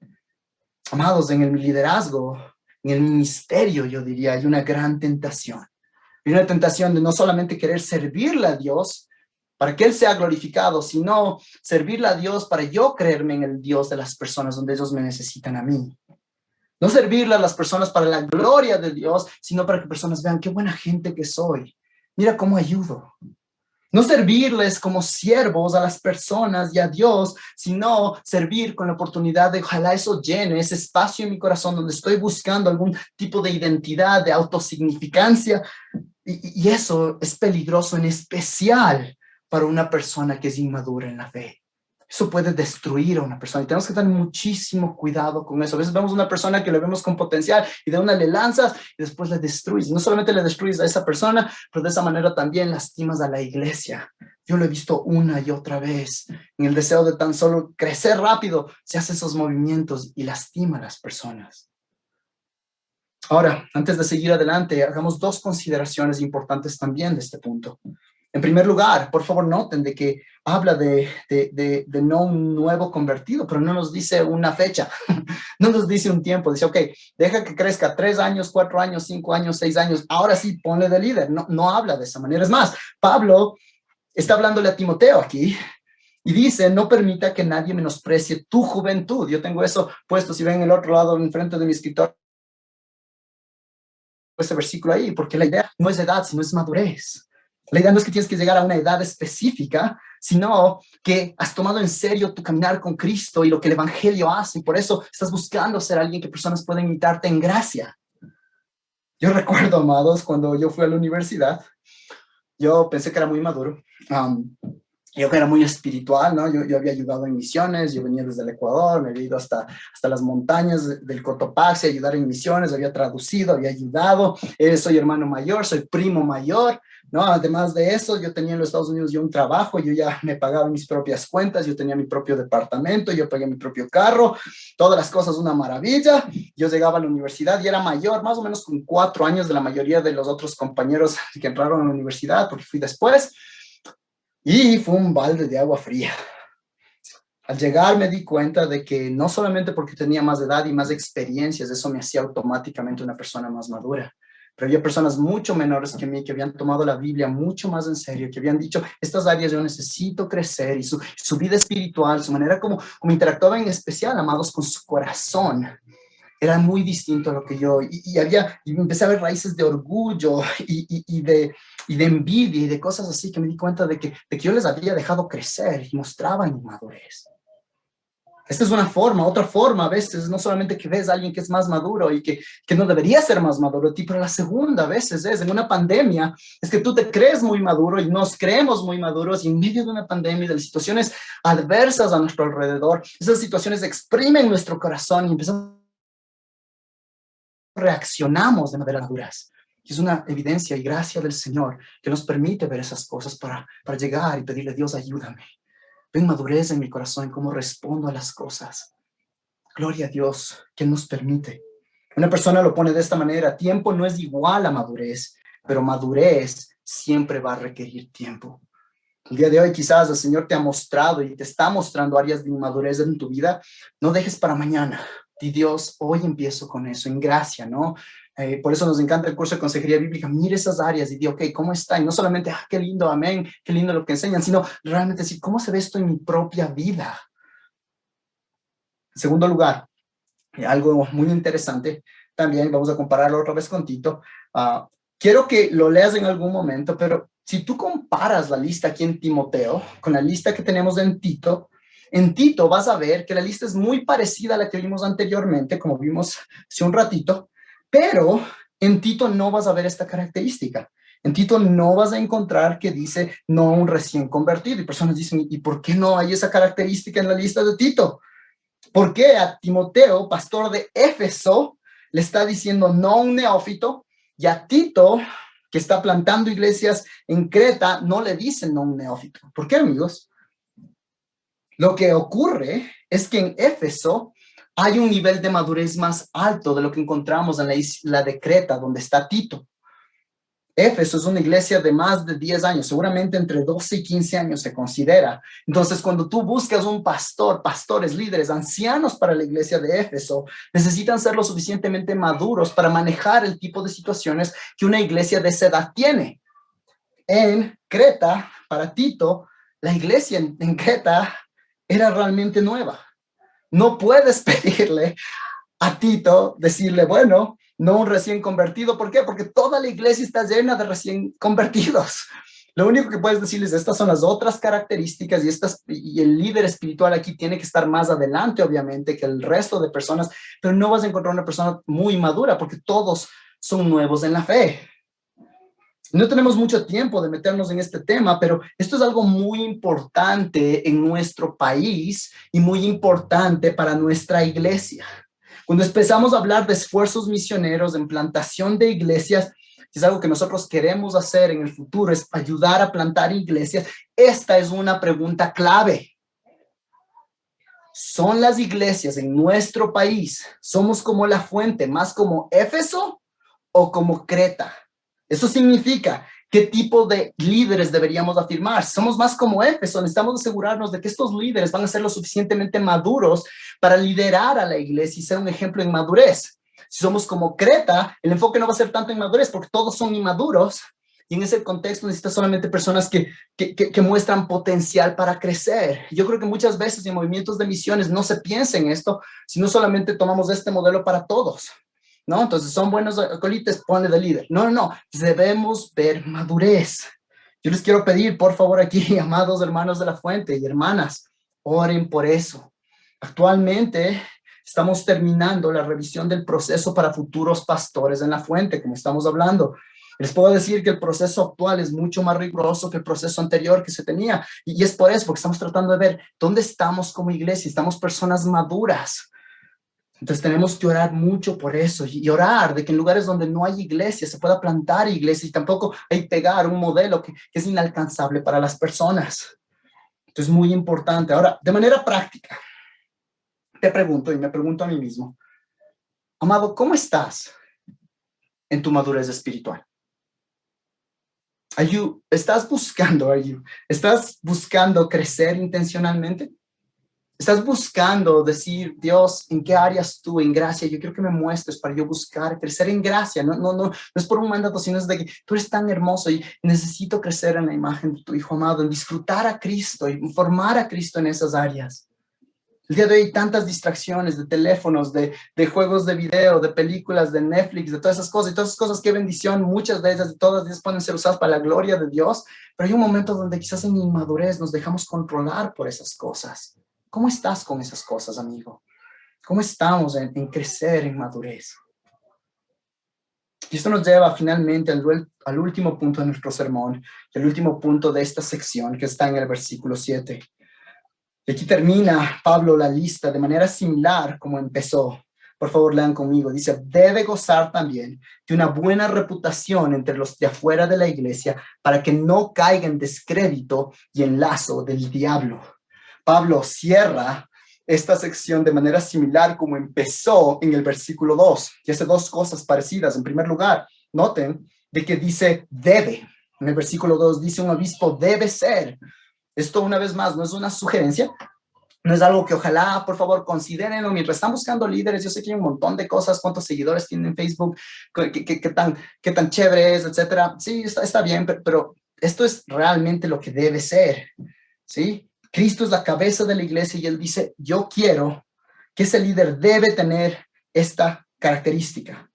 A: Amados, en el liderazgo, en el ministerio, yo diría, hay una gran tentación. Hay una tentación de no solamente querer servirle a Dios para que Él sea glorificado, sino servirle a Dios para yo creerme en el Dios de las personas donde ellos me necesitan a mí. No servirle a las personas para la gloria de Dios, sino para que personas vean qué buena gente que soy. Mira cómo ayudo. No servirles como siervos a las personas y a Dios, sino servir con la oportunidad de ojalá eso llene ese espacio en mi corazón donde estoy buscando algún tipo de identidad, de autosignificancia. Y eso es peligroso, en especial para una persona que es inmadura en la fe. Eso puede destruir a una persona y tenemos que tener muchísimo cuidado con eso. A veces vemos una persona que le vemos con potencial y de una le lanzas y después le destruyes. No solamente le destruyes a esa persona, pero de esa manera también lastimas a la iglesia. Yo lo he visto una y otra vez. En el deseo de tan solo crecer rápido, se hace esos movimientos y lastima a las personas. Ahora, antes de seguir adelante, hagamos dos consideraciones importantes también de este punto. En primer lugar, por favor, noten de que habla de no un nuevo convertido, pero no nos dice una fecha, no nos dice un tiempo. Dice, ok, deja que crezca 3 años, 4 años, 5 años, 6 años. Ahora sí, ponle de líder. No habla de esa manera. Es más, Pablo está hablándole a Timoteo aquí y dice, no permita que nadie menosprecie tu juventud. Yo tengo eso puesto, si ven el otro lado, enfrente de mi escritorio, ese versículo ahí, porque la idea no es edad, sino es madurez. La idea no es que tienes que llegar a una edad específica, sino que has tomado en serio tu caminar con Cristo y lo que el Evangelio hace, y por eso estás buscando ser alguien que personas pueden imitarte en gracia. Yo recuerdo, amados, cuando yo fui a la universidad, yo pensé que era muy maduro, yo que era muy espiritual, ¿no? Yo había ayudado en misiones, yo venía desde el Ecuador, me había ido hasta las montañas del Cotopaxi a ayudar en misiones, había traducido, había ayudado, soy hermano mayor, soy primo mayor, ¿no? Además de eso, yo tenía en los Estados Unidos yo un trabajo, yo ya me pagaba mis propias cuentas, yo tenía mi propio departamento, yo pagué mi propio carro, todas las cosas una maravilla. Yo llegaba a la universidad y era mayor, más o menos con 4 años de la mayoría de los otros compañeros que entraron a la universidad, porque fui después. Y fue un balde de agua fría. Al llegar me di cuenta de que no solamente porque tenía más edad y más experiencias, eso me hacía automáticamente una persona más madura, pero había personas mucho menores que mí que habían tomado la Biblia mucho más en serio, que habían dicho, estas áreas yo necesito crecer, y su vida espiritual, su manera como interactuaba en especial, amados, con su corazón, era muy distinto a lo que yo, y empecé a ver raíces de orgullo y de envidia y de cosas así, que me di cuenta de que yo les había dejado crecer y mostraban inmadurez. Esta es una forma, otra forma a veces, no solamente que ves a alguien que es más maduro y que no debería ser más maduro, pero la segunda a veces es en una pandemia, es que tú te crees muy maduro y nos creemos muy maduros y en medio de una pandemia, de situaciones adversas a nuestro alrededor, esas situaciones exprimen nuestro corazón y empezamos, reaccionamos de manera maduras. Y es una evidencia y gracia del Señor que nos permite ver esas cosas para llegar y pedirle, Dios, ayúdame. Ven madurez en mi corazón, cómo respondo a las cosas. Gloria a Dios que Él nos permite. Una persona lo pone de esta manera: tiempo no es igual a madurez, pero madurez siempre va a requerir tiempo. El día de hoy quizás el Señor te ha mostrado y te está mostrando áreas de inmadurez en tu vida. No dejes para mañana. Di: Dios, hoy empiezo con eso, en gracia, ¿no? Por eso nos encanta el curso de consejería bíblica. Mire esas áreas y di: ok, ¿cómo está? Y no solamente, qué lindo, amén, qué lindo lo que enseñan, sino realmente decir: ¿cómo se ve esto en mi propia vida? En segundo lugar, algo muy interesante, también vamos a compararlo otra vez con Tito. Quiero que lo leas en algún momento, pero si tú comparas la lista aquí en Timoteo con la lista que tenemos en Tito vas a ver que la lista es muy parecida a la que vimos anteriormente, como vimos hace un ratito, pero en Tito no vas a ver esta característica. En Tito no vas a encontrar que dice no un recién convertido. Y personas dicen: ¿y por qué no hay esa característica en la lista de Tito? ¿Por qué a Timoteo, pastor de Éfeso, le está diciendo no un neófito, y a Tito, que está plantando iglesias en Creta, no le dicen no un neófito? ¿Por qué, amigos? Lo que ocurre es que en Éfeso hay un nivel de madurez más alto de lo que encontramos en la isla de Creta, donde está Tito. Éfeso es una iglesia de más de 10 años, seguramente entre 12 y 15 años se considera. Entonces, cuando tú buscas un pastor, pastores, líderes, ancianos para la iglesia de Éfeso, necesitan ser lo suficientemente maduros para manejar el tipo de situaciones que una iglesia de esa edad tiene. En Creta, para Tito, la iglesia en Creta era realmente nueva. No puedes pedirle a Tito, decirle, bueno, no un recién convertido. ¿Por qué? Porque toda la iglesia está llena de recién convertidos. Lo único que puedes decirles: estas son las otras características, y el líder espiritual aquí tiene que estar más adelante, obviamente, que el resto de personas, pero no vas a encontrar una persona muy madura porque todos son nuevos en la fe. No tenemos mucho tiempo de meternos en este tema, pero esto es algo muy importante en nuestro país y muy importante para nuestra iglesia. Cuando empezamos a hablar de esfuerzos misioneros, de plantación de iglesias, que es algo que nosotros queremos hacer en el futuro, es ayudar a plantar iglesias. Esta es una pregunta clave. ¿Son las iglesias en nuestro país, somos como La Fuente, más como Éfeso o como Creta? Eso significa qué tipo de líderes deberíamos afirmar. Somos más como Éfeso, necesitamos asegurarnos de que estos líderes van a ser lo suficientemente maduros para liderar a la iglesia y ser un ejemplo en madurez. Si somos como Creta, el enfoque no va a ser tanto en madurez porque todos son inmaduros, y en ese contexto necesitas solamente personas que muestran potencial para crecer. Yo creo que muchas veces en movimientos de misiones no se piensa en esto, sino solamente tomamos este modelo para todos, ¿no? Entonces, son buenos acolites, ponle de líder. No, no, no, debemos ver madurez. Yo les quiero pedir, por favor, aquí, amados hermanos de La Fuente y hermanas, oren por eso. Actualmente estamos terminando la revisión del proceso para futuros pastores en La Fuente, como estamos hablando. Les puedo decir que el proceso actual es mucho más riguroso que el proceso anterior que se tenía, y es por eso, porque estamos tratando de ver dónde estamos como iglesia. Estamos personas maduras. Entonces tenemos que orar mucho por eso, y orar de que en lugares donde no hay iglesia se pueda plantar iglesia, y tampoco hay pegar un modelo que es inalcanzable para las personas. Entonces, muy importante. Ahora, de manera práctica, te pregunto y me pregunto a mí mismo: amado, ¿cómo estás en tu madurez espiritual? ¿Estás buscando crecer intencionalmente? ¿Estás buscando decir: Dios, ¿en qué áreas tú en gracia yo quiero que me muestres para yo buscar crecer en gracia? No es por un mandato, sino es de que tú eres tan hermoso y necesito crecer en la imagen de tu Hijo amado, en disfrutar a Cristo y formar a Cristo en esas áreas. El día de hoy hay tantas distracciones de teléfonos, de juegos de video, de películas, de Netflix, de todas esas cosas, y todas esas cosas, qué bendición. Muchas de ellas, todas ellas pueden ser usadas para la gloria de Dios, pero hay un momento donde quizás en inmadurez nos dejamos controlar por esas cosas. ¿Cómo estás con esas cosas, amigo? ¿Cómo estamos en crecer en madurez? Y esto nos lleva finalmente al último punto de nuestro sermón, el último punto de esta sección, que está en el versículo 7. Y aquí termina Pablo la lista de manera similar como empezó. Por favor, lean conmigo. Dice: debe gozar también de una buena reputación entre los de afuera de la iglesia, para que no caiga en descrédito y en lazo del diablo. Pablo cierra esta sección de manera similar como empezó en el versículo 2, y hace dos cosas parecidas. En primer lugar, noten de que dice debe. En el versículo 2 dice un obispo debe ser. Esto una vez más no es una sugerencia, no es algo que ojalá, por favor, consideren, o mientras están buscando líderes, yo sé que hay un montón de cosas, cuántos seguidores tienen en Facebook, qué tan chévere es, etcétera. Sí, está bien, pero esto es realmente lo que debe ser, ¿sí? Cristo es la cabeza de la iglesia y él dice, yo quiero que ese líder debe tener esta característica.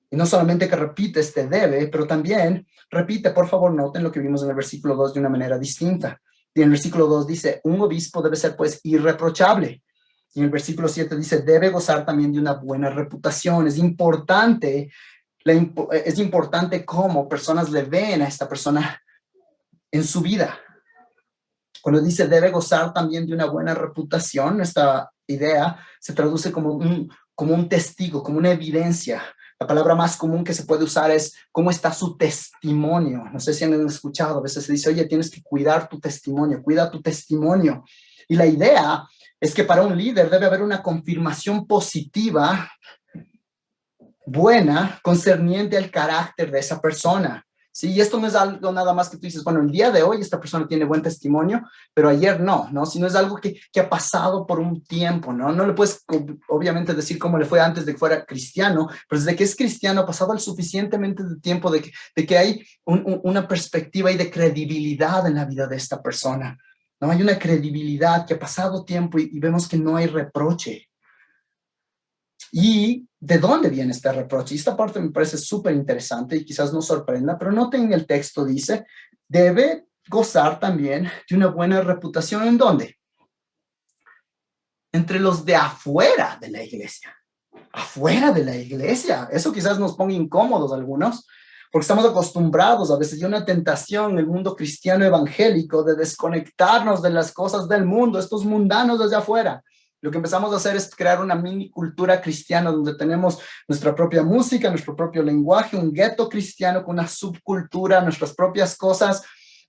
A: Y no solamente que repite este debe, pero también repite, por favor, noten lo que vimos en el versículo 2 de una manera distinta. Y en el versículo 2 dice, un obispo debe ser pues irreprochable. Y en el versículo 7 dice, debe gozar también de una buena reputación. Es importante, cómo personas le ven a esta persona en su vida. Cuando dice debe gozar también de una buena reputación, esta idea se traduce como un testigo, como una evidencia. La palabra más común que se puede usar es cómo está su testimonio. No sé si han escuchado, a veces se dice, oye, tienes que cuidar tu testimonio, cuida tu testimonio. Y la idea es que para un líder debe haber una confirmación positiva, buena, concerniente al carácter de esa persona. Sí, y esto no es algo nada más que tú dices, bueno, el día de hoy esta persona tiene buen testimonio, pero ayer no, ¿no? Sino es algo que ha pasado por un tiempo, ¿no? No le puedes obviamente decir cómo le fue antes de que fuera cristiano, pero desde que es cristiano ha pasado el suficientemente de tiempo de que hay una perspectiva y de credibilidad en la vida de esta persona, ¿no? Hay una credibilidad que ha pasado tiempo y vemos que no hay reproche. ¿Y de dónde viene este reproche? Y esta parte me parece súper interesante y quizás nos sorprenda, pero noten en el texto dice, debe gozar también de una buena reputación. ¿En dónde? Entre los de afuera de la iglesia. Afuera de la iglesia. Eso quizás nos ponga incómodos a algunos, porque estamos acostumbrados a veces, y una tentación en el mundo cristiano evangélico de desconectarnos de las cosas del mundo, estos mundanos desde afuera. Lo que empezamos a hacer es crear una mini cultura cristiana donde tenemos nuestra propia música, nuestro propio lenguaje, un gueto cristiano con una subcultura, nuestras propias cosas,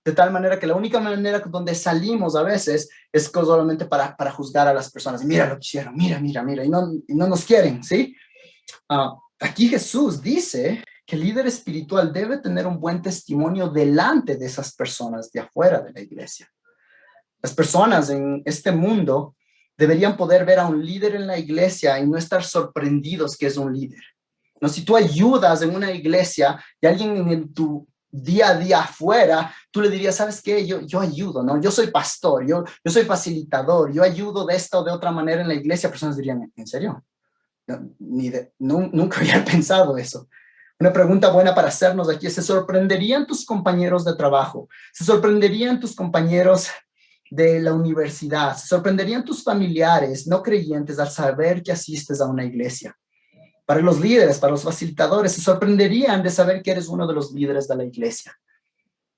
A: de tal manera que la única manera donde salimos a veces es solamente para juzgar a las personas. Mira lo que hicieron, mira, y no nos quieren, ¿sí? Aquí Jesús dice que el líder espiritual debe tener un buen testimonio delante de esas personas de afuera de la iglesia. Las personas en este mundo deberían poder ver a un líder en la iglesia y no estar sorprendidos que es un líder. No, si tú ayudas en una iglesia y alguien en tu día a día afuera, tú le dirías, ¿sabes qué? Yo ayudo, ¿no? Yo soy pastor, yo soy facilitador, yo ayudo de esta o de otra manera en la iglesia. Personas dirían, ¿en serio? Nunca había pensado eso. Una pregunta buena para hacernos aquí es, ¿se sorprenderían tus compañeros de trabajo? ¿Se sorprenderían tus compañeros de la universidad? ¿Se sorprenderían tus familiares no creyentes al saber que asistes a una iglesia? Para los líderes, para los facilitadores, se sorprenderían de saber que eres uno de los líderes de la iglesia.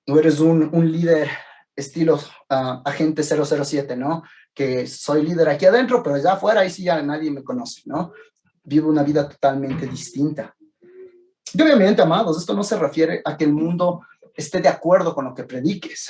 A: No eres un líder estilo agente 007, ¿no? Que soy líder aquí adentro, pero allá afuera ahí sí ya nadie me conoce, ¿no? Vivo una vida totalmente distinta. Y obviamente, amados, esto no se refiere a que el mundo esté de acuerdo con lo que prediques.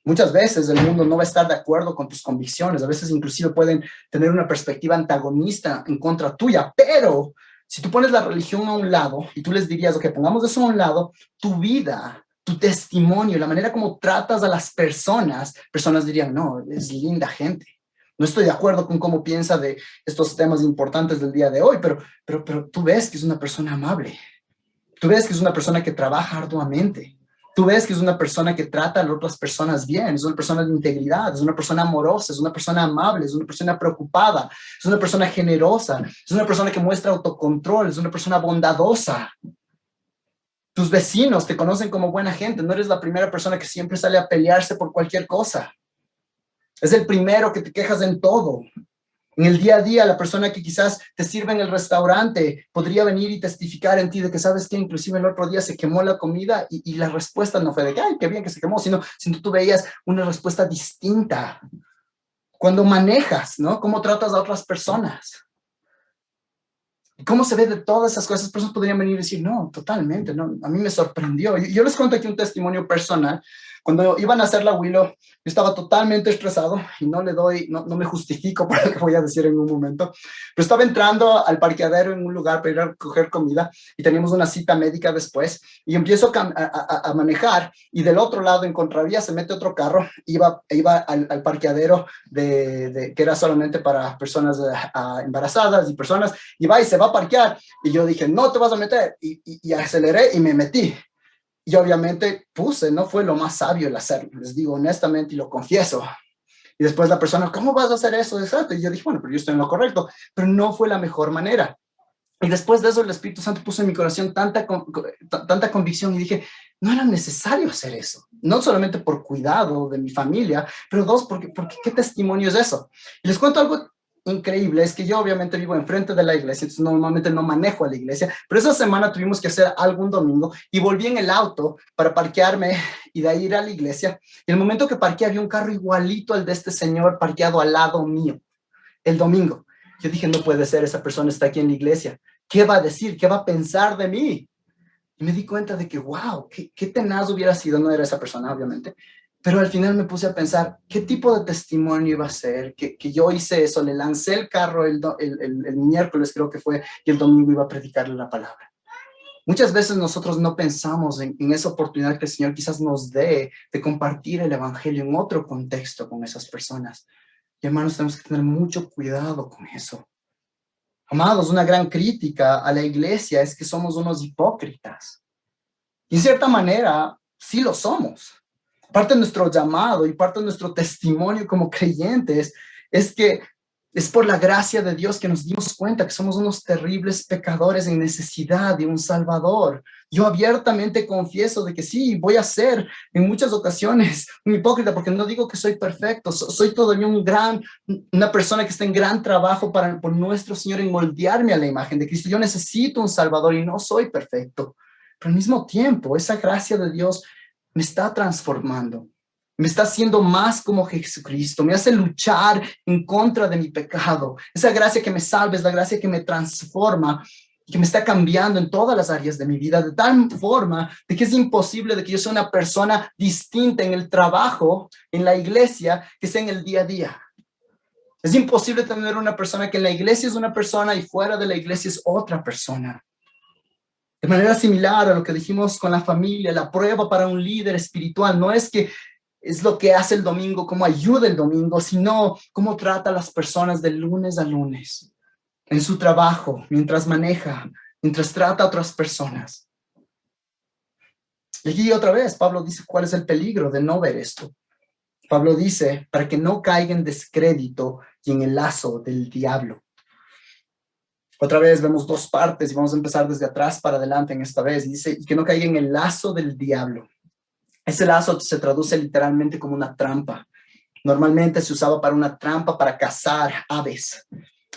A: Muchas veces el mundo no va a estar de acuerdo con tus convicciones, a veces inclusive pueden tener una perspectiva antagonista en contra tuya, pero si tú pones la religión a un lado y tú les dirías, ok, pongamos eso a un lado, tu vida, tu testimonio, la manera como tratas a las personas dirían, no, es linda gente. No estoy de acuerdo con cómo piensa de estos temas importantes del día de hoy, pero tú ves que es una persona amable. Tú ves que es una persona que trabaja arduamente. Tú ves que es una persona que trata a las otras personas bien, es una persona de integridad, es una persona amorosa, es una persona amable, es una persona preocupada, es una persona generosa, es una persona que muestra autocontrol, es una persona bondadosa. Tus vecinos te conocen como buena gente, no eres la primera persona que siempre sale a pelearse por cualquier cosa. Es el primero que te quejas en todo. En el día a día, la persona que quizás te sirve en el restaurante podría venir y testificar en ti de que sabes que inclusive el otro día se quemó la comida y la respuesta no fue de que, ay, qué bien que se quemó, sino tú veías una respuesta distinta. Cuando manejas, ¿no? ¿Cómo tratas a otras personas? ¿Cómo se ve de todas esas cosas? Personas podrían venir y decir, no, totalmente, no, a mí me sorprendió. Yo les cuento aquí un testimonio personal. Cuando iban a hacer la Willow, yo estaba totalmente estresado y no me justifico por lo que voy a decir en un momento, pero estaba entrando al parqueadero en un lugar para ir a coger comida y teníamos una cita médica después y empiezo a manejar y del otro lado en contravía se mete otro carro, iba al parqueadero que era solamente para personas embarazadas y personas, y va y se va a parquear y yo dije, no te vas a meter y aceleré y me metí. Y obviamente no fue lo más sabio el hacerlo, les digo honestamente y lo confieso. Y después la persona, ¿cómo vas a hacer eso? Exacto. Y yo dije, bueno, pero yo estoy en lo correcto, pero no fue la mejor manera. Y después de eso el Espíritu Santo puso en mi corazón tanta convicción y dije, no era necesario hacer eso. No solamente por cuidado de mi familia, pero dos, porque ¿qué testimonio es eso? Y les cuento algo increíble, es que yo obviamente vivo enfrente de la iglesia, entonces normalmente no manejo a la iglesia, pero esa semana tuvimos que hacer algún domingo y volví en el auto para parquearme y de ahí ir a la iglesia. Y en el momento que parqué había un carro igualito al de este señor parqueado al lado mío, el domingo. Yo dije, no puede ser, esa persona está aquí en la iglesia. ¿Qué va a decir? ¿Qué va a pensar de mí? Y me di cuenta de que, wow, qué tenaz hubiera sido, no era esa persona, obviamente, pero al final me puse a pensar, ¿qué tipo de testimonio iba a ser? Que yo hice eso, le lancé el carro el miércoles, creo que fue, y el domingo iba a predicarle la palabra. Muchas veces nosotros no pensamos en esa oportunidad que el Señor quizás nos dé de compartir el evangelio en otro contexto con esas personas. Y hermanos, tenemos que tener mucho cuidado con eso. Amados, una gran crítica a la iglesia es que somos unos hipócritas. Y en cierta manera, sí lo somos. Parte de nuestro llamado y parte de nuestro testimonio como creyentes es que es por la gracia de Dios que nos dimos cuenta que somos unos terribles pecadores en necesidad de un Salvador. Yo abiertamente confieso de que sí, voy a ser en muchas ocasiones un hipócrita porque no digo que soy perfecto, soy todavía una persona que está en gran trabajo por nuestro Señor en moldearme a la imagen de Cristo. Yo necesito un Salvador y no soy perfecto, pero al mismo tiempo esa gracia de Dios me está transformando. Me está haciendo más como Jesucristo, me hace luchar en contra de mi pecado. Esa gracia que me salva es la gracia que me transforma y que me está cambiando en todas las áreas de mi vida, de tal forma de que es imposible de que yo sea una persona distinta en el trabajo, en la iglesia, que sea en el día a día. Es imposible tener una persona que en la iglesia es una persona y fuera de la iglesia es otra persona. De manera similar a lo que dijimos con la familia, la prueba para un líder espiritual no es que es lo que hace el domingo, cómo ayuda el domingo, sino cómo trata a las personas de lunes a lunes, en su trabajo, mientras maneja, mientras trata a otras personas. Y aquí otra vez, Pablo dice cuál es el peligro de no ver esto. Pablo dice, para que no caiga en descrédito y en el lazo del diablo. Otra vez vemos dos partes y vamos a empezar desde atrás para adelante en esta vez. Dice, y que no caiga en el lazo del diablo. Ese lazo se traduce literalmente como una trampa. Normalmente se usaba para una trampa para cazar aves.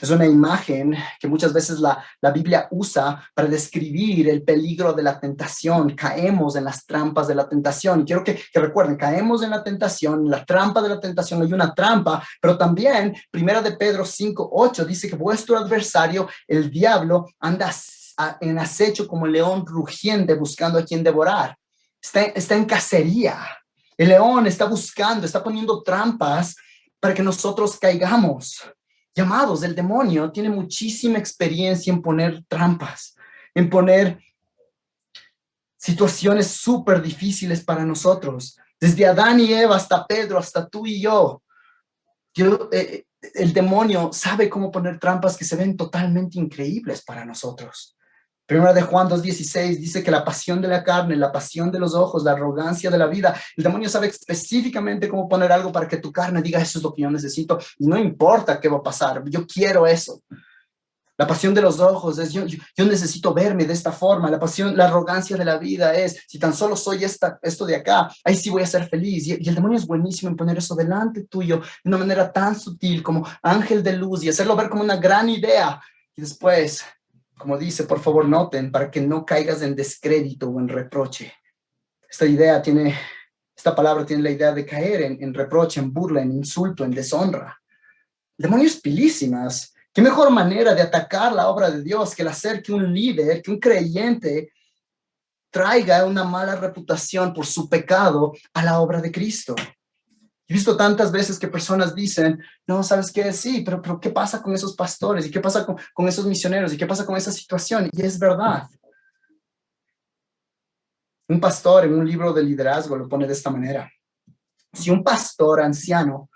A: Es una imagen que muchas veces la Biblia usa para describir el peligro de la tentación. Caemos en las trampas de la tentación. Y quiero que recuerden, caemos en la tentación, en la trampa de la tentación. Hay una trampa, pero también, primera de Pedro 5:8 dice que vuestro adversario, el diablo, anda en acecho como león rugiente buscando a quien devorar. Está en cacería. El león está buscando, está poniendo trampas para que nosotros caigamos. Llamados, el demonio tiene muchísima experiencia en poner trampas, en poner situaciones súper difíciles para nosotros. Desde Adán y Eva hasta Pedro, hasta tú y yo. El demonio sabe cómo poner trampas que se ven totalmente increíbles para nosotros. Primera de Juan 2:16 dice que la pasión de la carne, la pasión de los ojos, la arrogancia de la vida, el demonio sabe específicamente cómo poner algo para que tu carne diga eso es lo que yo necesito y no importa qué va a pasar, yo quiero eso. La pasión de los ojos es yo necesito verme de esta forma. La arrogancia de la vida es si tan solo soy esto de acá, ahí sí voy a ser feliz. Y el demonio es buenísimo en poner eso delante tuyo de una manera tan sutil como ángel de luz y hacerlo ver como una gran idea. Y después, como dice, por favor noten, para que no caigas en descrédito o en reproche. Esta palabra tiene la idea de caer en reproche, en burla, en insulto, en deshonra. El demonio es pilísimas. ¿Qué mejor manera de atacar la obra de Dios que el hacer que un líder, que un creyente traiga una mala reputación por su pecado a la obra de Cristo. He visto tantas veces que personas dicen, no, ¿sabes qué? Sí, pero ¿qué pasa con esos pastores? ¿Y qué pasa con esos misioneros? ¿Y qué pasa con esa situación? Y es verdad. Un pastor en un libro de liderazgo lo pone de esta manera. Si un pastor anciano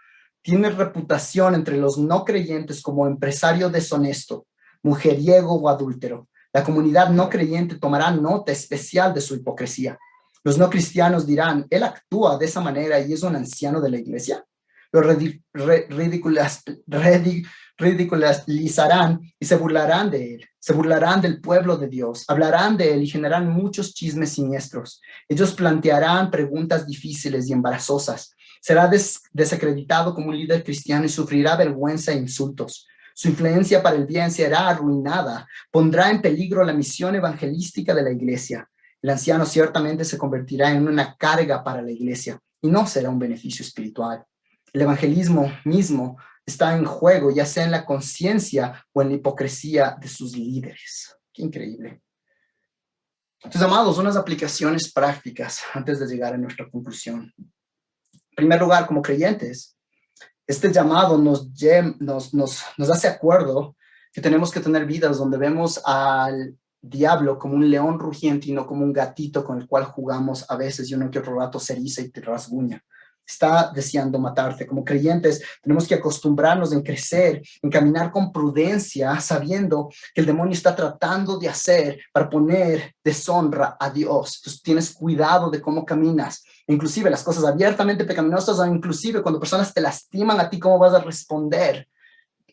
A: tiene reputación entre los no creyentes como empresario deshonesto, mujeriego o adúltero, la comunidad no creyente tomará nota especial de su hipocresía. Los no cristianos dirán, él actúa de esa manera y es un anciano de la iglesia. Lo ridiculizarán y se burlarán de él. Se burlarán del pueblo de Dios, hablarán de él y generarán muchos chismes siniestros. Ellos plantearán preguntas difíciles y embarazosas. Será desacreditado como un líder cristiano y sufrirá vergüenza e insultos. Su influencia para el bien será arruinada, pondrá en peligro la misión evangelística de la iglesia. El anciano ciertamente se convertirá en una carga para la iglesia y no será un beneficio espiritual. El evangelismo mismo está en juego, ya sea en la conciencia o en la hipocresía de sus líderes. Qué increíble. Entonces, amados, unas aplicaciones prácticas antes de llegar a nuestra conclusión. En primer lugar, como creyentes, este llamado nos hace acuerdo que tenemos que tener vidas donde vemos al diablo como un león rugiente y no como un gatito con el cual jugamos a veces y uno que otro rato se eriza y te rasguña. Está deseando matarte. Como creyentes tenemos que acostumbrarnos en crecer, en caminar con prudencia, sabiendo que el demonio está tratando de hacer para poner deshonra a Dios. Entonces tienes cuidado de cómo caminas. Inclusive las cosas abiertamente pecaminosas, o inclusive cuando personas te lastiman a ti, ¿cómo vas a responder?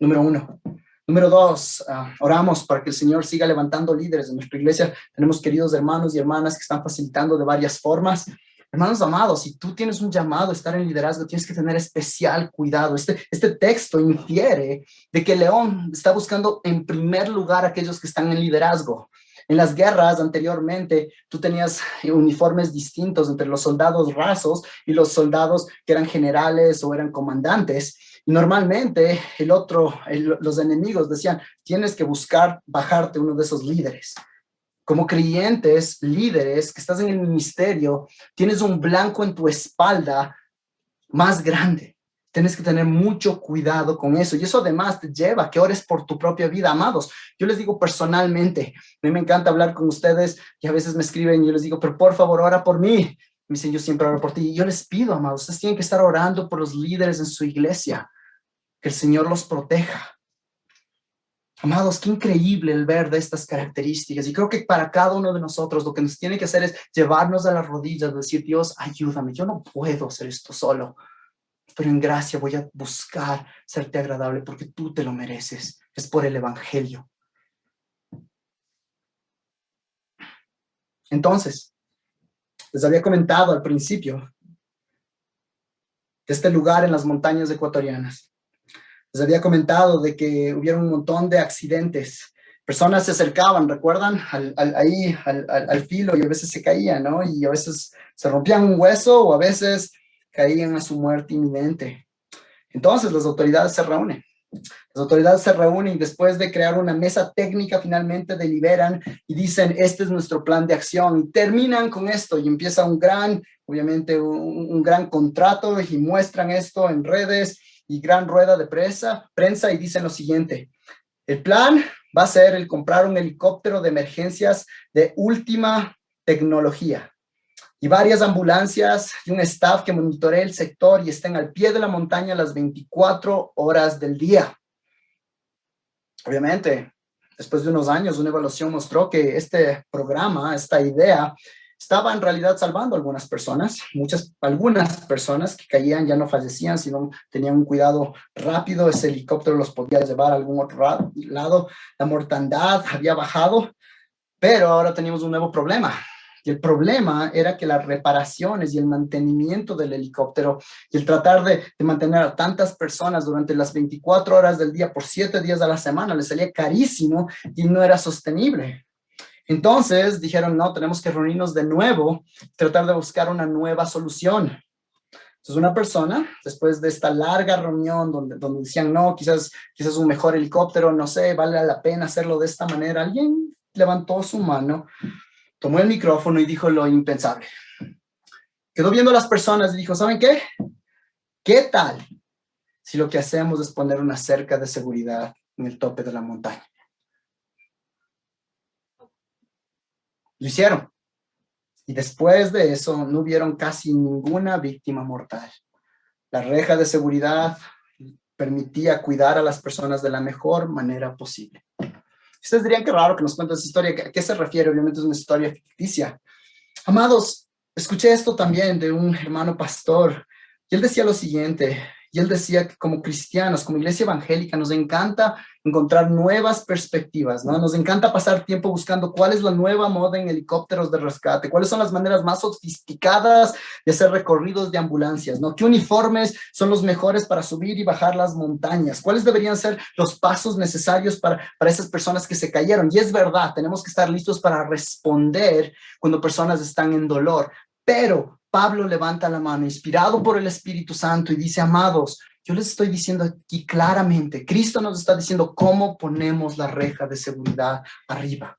A: Número 1. Número 2, oramos para que el Señor siga levantando líderes de nuestra iglesia. Tenemos queridos hermanos y hermanas que están facilitando de varias formas. Hermanos amados, si tú tienes un llamado a estar en liderazgo, tienes que tener especial cuidado. Este texto infiere de que León está buscando en primer lugar a aquellos que están en liderazgo. En las guerras anteriormente, tú tenías uniformes distintos entre los soldados rasos y los soldados que eran generales o eran comandantes. Y normalmente los enemigos decían, tienes que buscar bajarte uno de esos líderes. Como creyentes, líderes, que estás en el ministerio, tienes un blanco en tu espalda más grande. Tienes que tener mucho cuidado con eso. Y eso además te lleva a que ores por tu propia vida, amados. Yo les digo personalmente, a mí me encanta hablar con ustedes y a veces me escriben y yo les digo, pero por favor, ora por mí. Me dicen, yo siempre oro por ti. Y yo les pido, amados, ustedes tienen que estar orando por los líderes en su iglesia. Que el Señor los proteja. Amados, qué increíble el ver de estas características. Y creo que para cada uno de nosotros lo que nos tiene que hacer es llevarnos a las rodillas, decir, Dios, ayúdame, yo no puedo hacer esto solo, pero en gracia voy a buscar serte agradable porque tú te lo mereces. Es por el evangelio. Entonces, les había comentado al principio de este lugar en las montañas ecuatorianas. Les había comentado de que hubieron un montón de accidentes. Personas se acercaban, ¿recuerdan? Al filo y a veces se caían, ¿no? Y a veces se rompían un hueso o a veces caían a su muerte inminente. Entonces las autoridades se reúnen. Las autoridades se reúnen y después de crear una mesa técnica finalmente deliberan y dicen, este es nuestro plan de acción. Y terminan con esto y empieza obviamente un gran contrato y muestran esto en redes y gran rueda de prensa y dicen lo siguiente: el plan va a ser el comprar un helicóptero de emergencias de última tecnología y varias ambulancias y un staff que monitoree el sector y estén al pie de la montaña las 24 horas del día. Obviamente, después de unos años, una evaluación mostró que este programa, esta idea, estaba en realidad salvando a algunas personas. Algunas personas que caían ya no fallecían, sino tenían un cuidado rápido. Ese helicóptero los podía llevar a algún otro lado. La mortandad había bajado, pero ahora teníamos un nuevo problema. Y el problema era que las reparaciones y el mantenimiento del helicóptero y el tratar de mantener a tantas personas durante las 24 horas del día por 7 días a la semana les salía carísimo y no era sostenible. Entonces dijeron, no, tenemos que reunirnos de nuevo, tratar de buscar una nueva solución. Entonces una persona, después de esta larga reunión donde decían, no, quizás un mejor helicóptero, no sé, vale la pena hacerlo de esta manera, alguien levantó su mano, tomó el micrófono y dijo lo impensable. Quedó viendo a las personas y dijo, ¿saben qué? ¿Qué tal si lo que hacemos es poner una cerca de seguridad en el tope de la montaña? Lo hicieron. Y después de eso no hubieron casi ninguna víctima mortal. La reja de seguridad permitía cuidar a las personas de la mejor manera posible. Ustedes dirían que raro que nos cuente esa historia. ¿A qué se refiere? Obviamente es una historia ficticia. Amados, escuché esto también de un hermano pastor, y él decía lo siguiente, y él decía que como cristianos, como iglesia evangélica, nos encanta encontrar nuevas perspectivas, ¿no? Nos encanta pasar tiempo buscando cuál es la nueva moda en helicópteros de rescate, cuáles son las maneras más sofisticadas de hacer recorridos de ambulancias, ¿no? ¿Qué uniformes son los mejores para subir y bajar las montañas? ¿Cuáles deberían ser los pasos necesarios para esas personas que se cayeron? Y es verdad, tenemos que estar listos para responder cuando personas están en dolor. Pero Pablo levanta la mano, inspirado por el Espíritu Santo, y dice, amados, yo les estoy diciendo aquí claramente, Cristo nos está diciendo cómo ponemos la reja de seguridad arriba.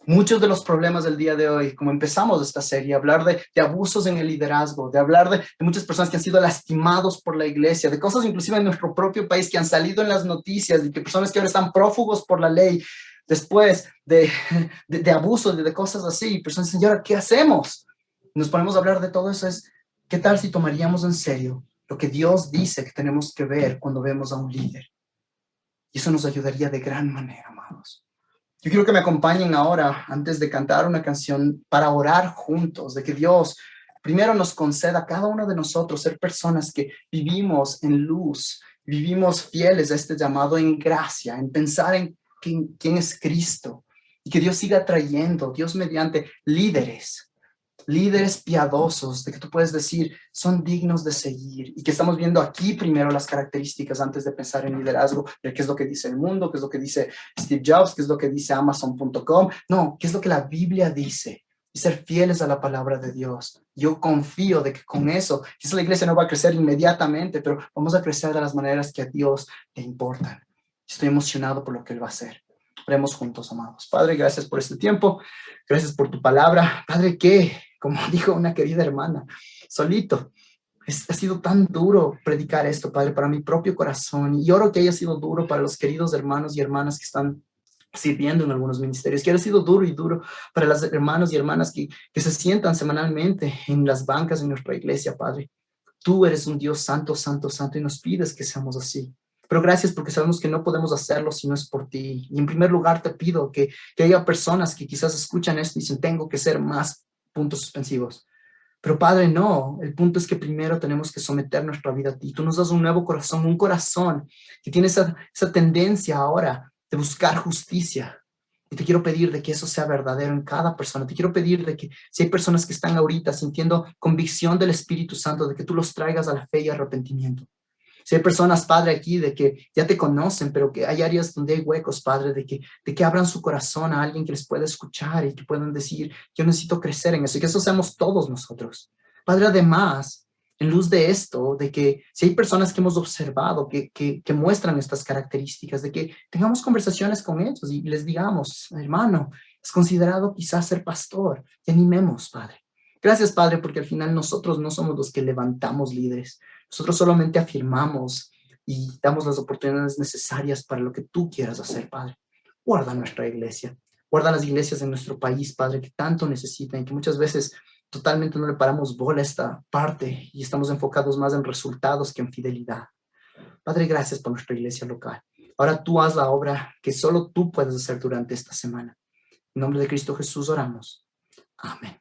A: Muchos de los problemas del día de hoy, como empezamos esta serie, hablar de abusos en el liderazgo, de hablar de muchas personas que han sido lastimados por la iglesia, de cosas inclusive en nuestro propio país que han salido en las noticias, de que personas que ahora están prófugos por la ley, después de abusos, de cosas así, personas dicen, ¿y ahora qué hacemos? Nos ponemos a hablar de todo eso. ¿Qué tal si tomaríamos en serio lo que Dios dice que tenemos que ver cuando vemos a un líder? Y eso nos ayudaría de gran manera, amados. Yo quiero que me acompañen ahora, antes de cantar una canción, para orar juntos, de que Dios primero nos conceda a cada uno de nosotros ser personas que vivimos en luz, vivimos fieles a este llamado en gracia, en pensar en quién es Cristo, y que Dios siga trayendo, Dios mediante líderes piadosos, de que tú puedes decir, son dignos de seguir, y que estamos viendo aquí primero las características antes de pensar en liderazgo, de qué es lo que dice el mundo, qué es lo que dice Steve Jobs, qué es lo que dice Amazon.com, no, qué es lo que la Biblia dice, y ser fieles a la palabra de Dios. Yo confío de que con eso, quizás la iglesia no va a crecer inmediatamente, pero vamos a crecer de las maneras que a Dios le importan. Estoy emocionado por lo que Él va a hacer. Oremos juntos, amados. Padre, gracias por este tiempo, gracias por tu palabra. Padre, que como dijo una querida hermana, solito. Ha sido tan duro predicar esto, Padre, para mi propio corazón. Y oro que haya sido duro para los queridos hermanos y hermanas que están sirviendo en algunos ministerios, que haya sido duro y duro para los hermanos y hermanas que se sientan semanalmente en las bancas de nuestra iglesia, Padre. Tú eres un Dios santo, santo, santo, y nos pides que seamos así. Pero gracias porque sabemos que no podemos hacerlo si no es por ti. Y en primer lugar te pido que haya personas que quizás escuchan esto y dicen, tengo que ser más puntos suspensivos. Pero Padre, no, el punto es que primero tenemos que someter nuestra vida a ti. Tú nos das un nuevo corazón, un corazón que tiene esa tendencia ahora de buscar justicia. Y te quiero pedir de que eso sea verdadero en cada persona. Te quiero pedir de que si hay personas que están ahorita sintiendo convicción del Espíritu Santo, de que tú los traigas a la fe y arrepentimiento. Si hay personas, Padre, aquí de que ya te conocen, pero que hay áreas donde hay huecos, Padre, de que abran su corazón a alguien que les pueda escuchar y que puedan decir, yo necesito crecer en eso, y que eso seamos todos nosotros. Padre, además, en luz de esto, de que si hay personas que hemos observado que muestran estas características, de que tengamos conversaciones con ellos y les digamos, hermano, es considerado quizás ser pastor, y animemos, Padre. Gracias, Padre, porque al final nosotros no somos los que levantamos líderes. Nosotros solamente afirmamos y damos las oportunidades necesarias para lo que tú quieras hacer, Padre. Guarda nuestra iglesia. Guarda las iglesias de nuestro país, Padre, que tanto necesitan y que muchas veces totalmente no le paramos bola a esta parte y estamos enfocados más en resultados que en fidelidad. Padre, gracias por nuestra iglesia local. Ahora tú haz la obra que solo tú puedes hacer durante esta semana. En nombre de Cristo Jesús oramos. Amén.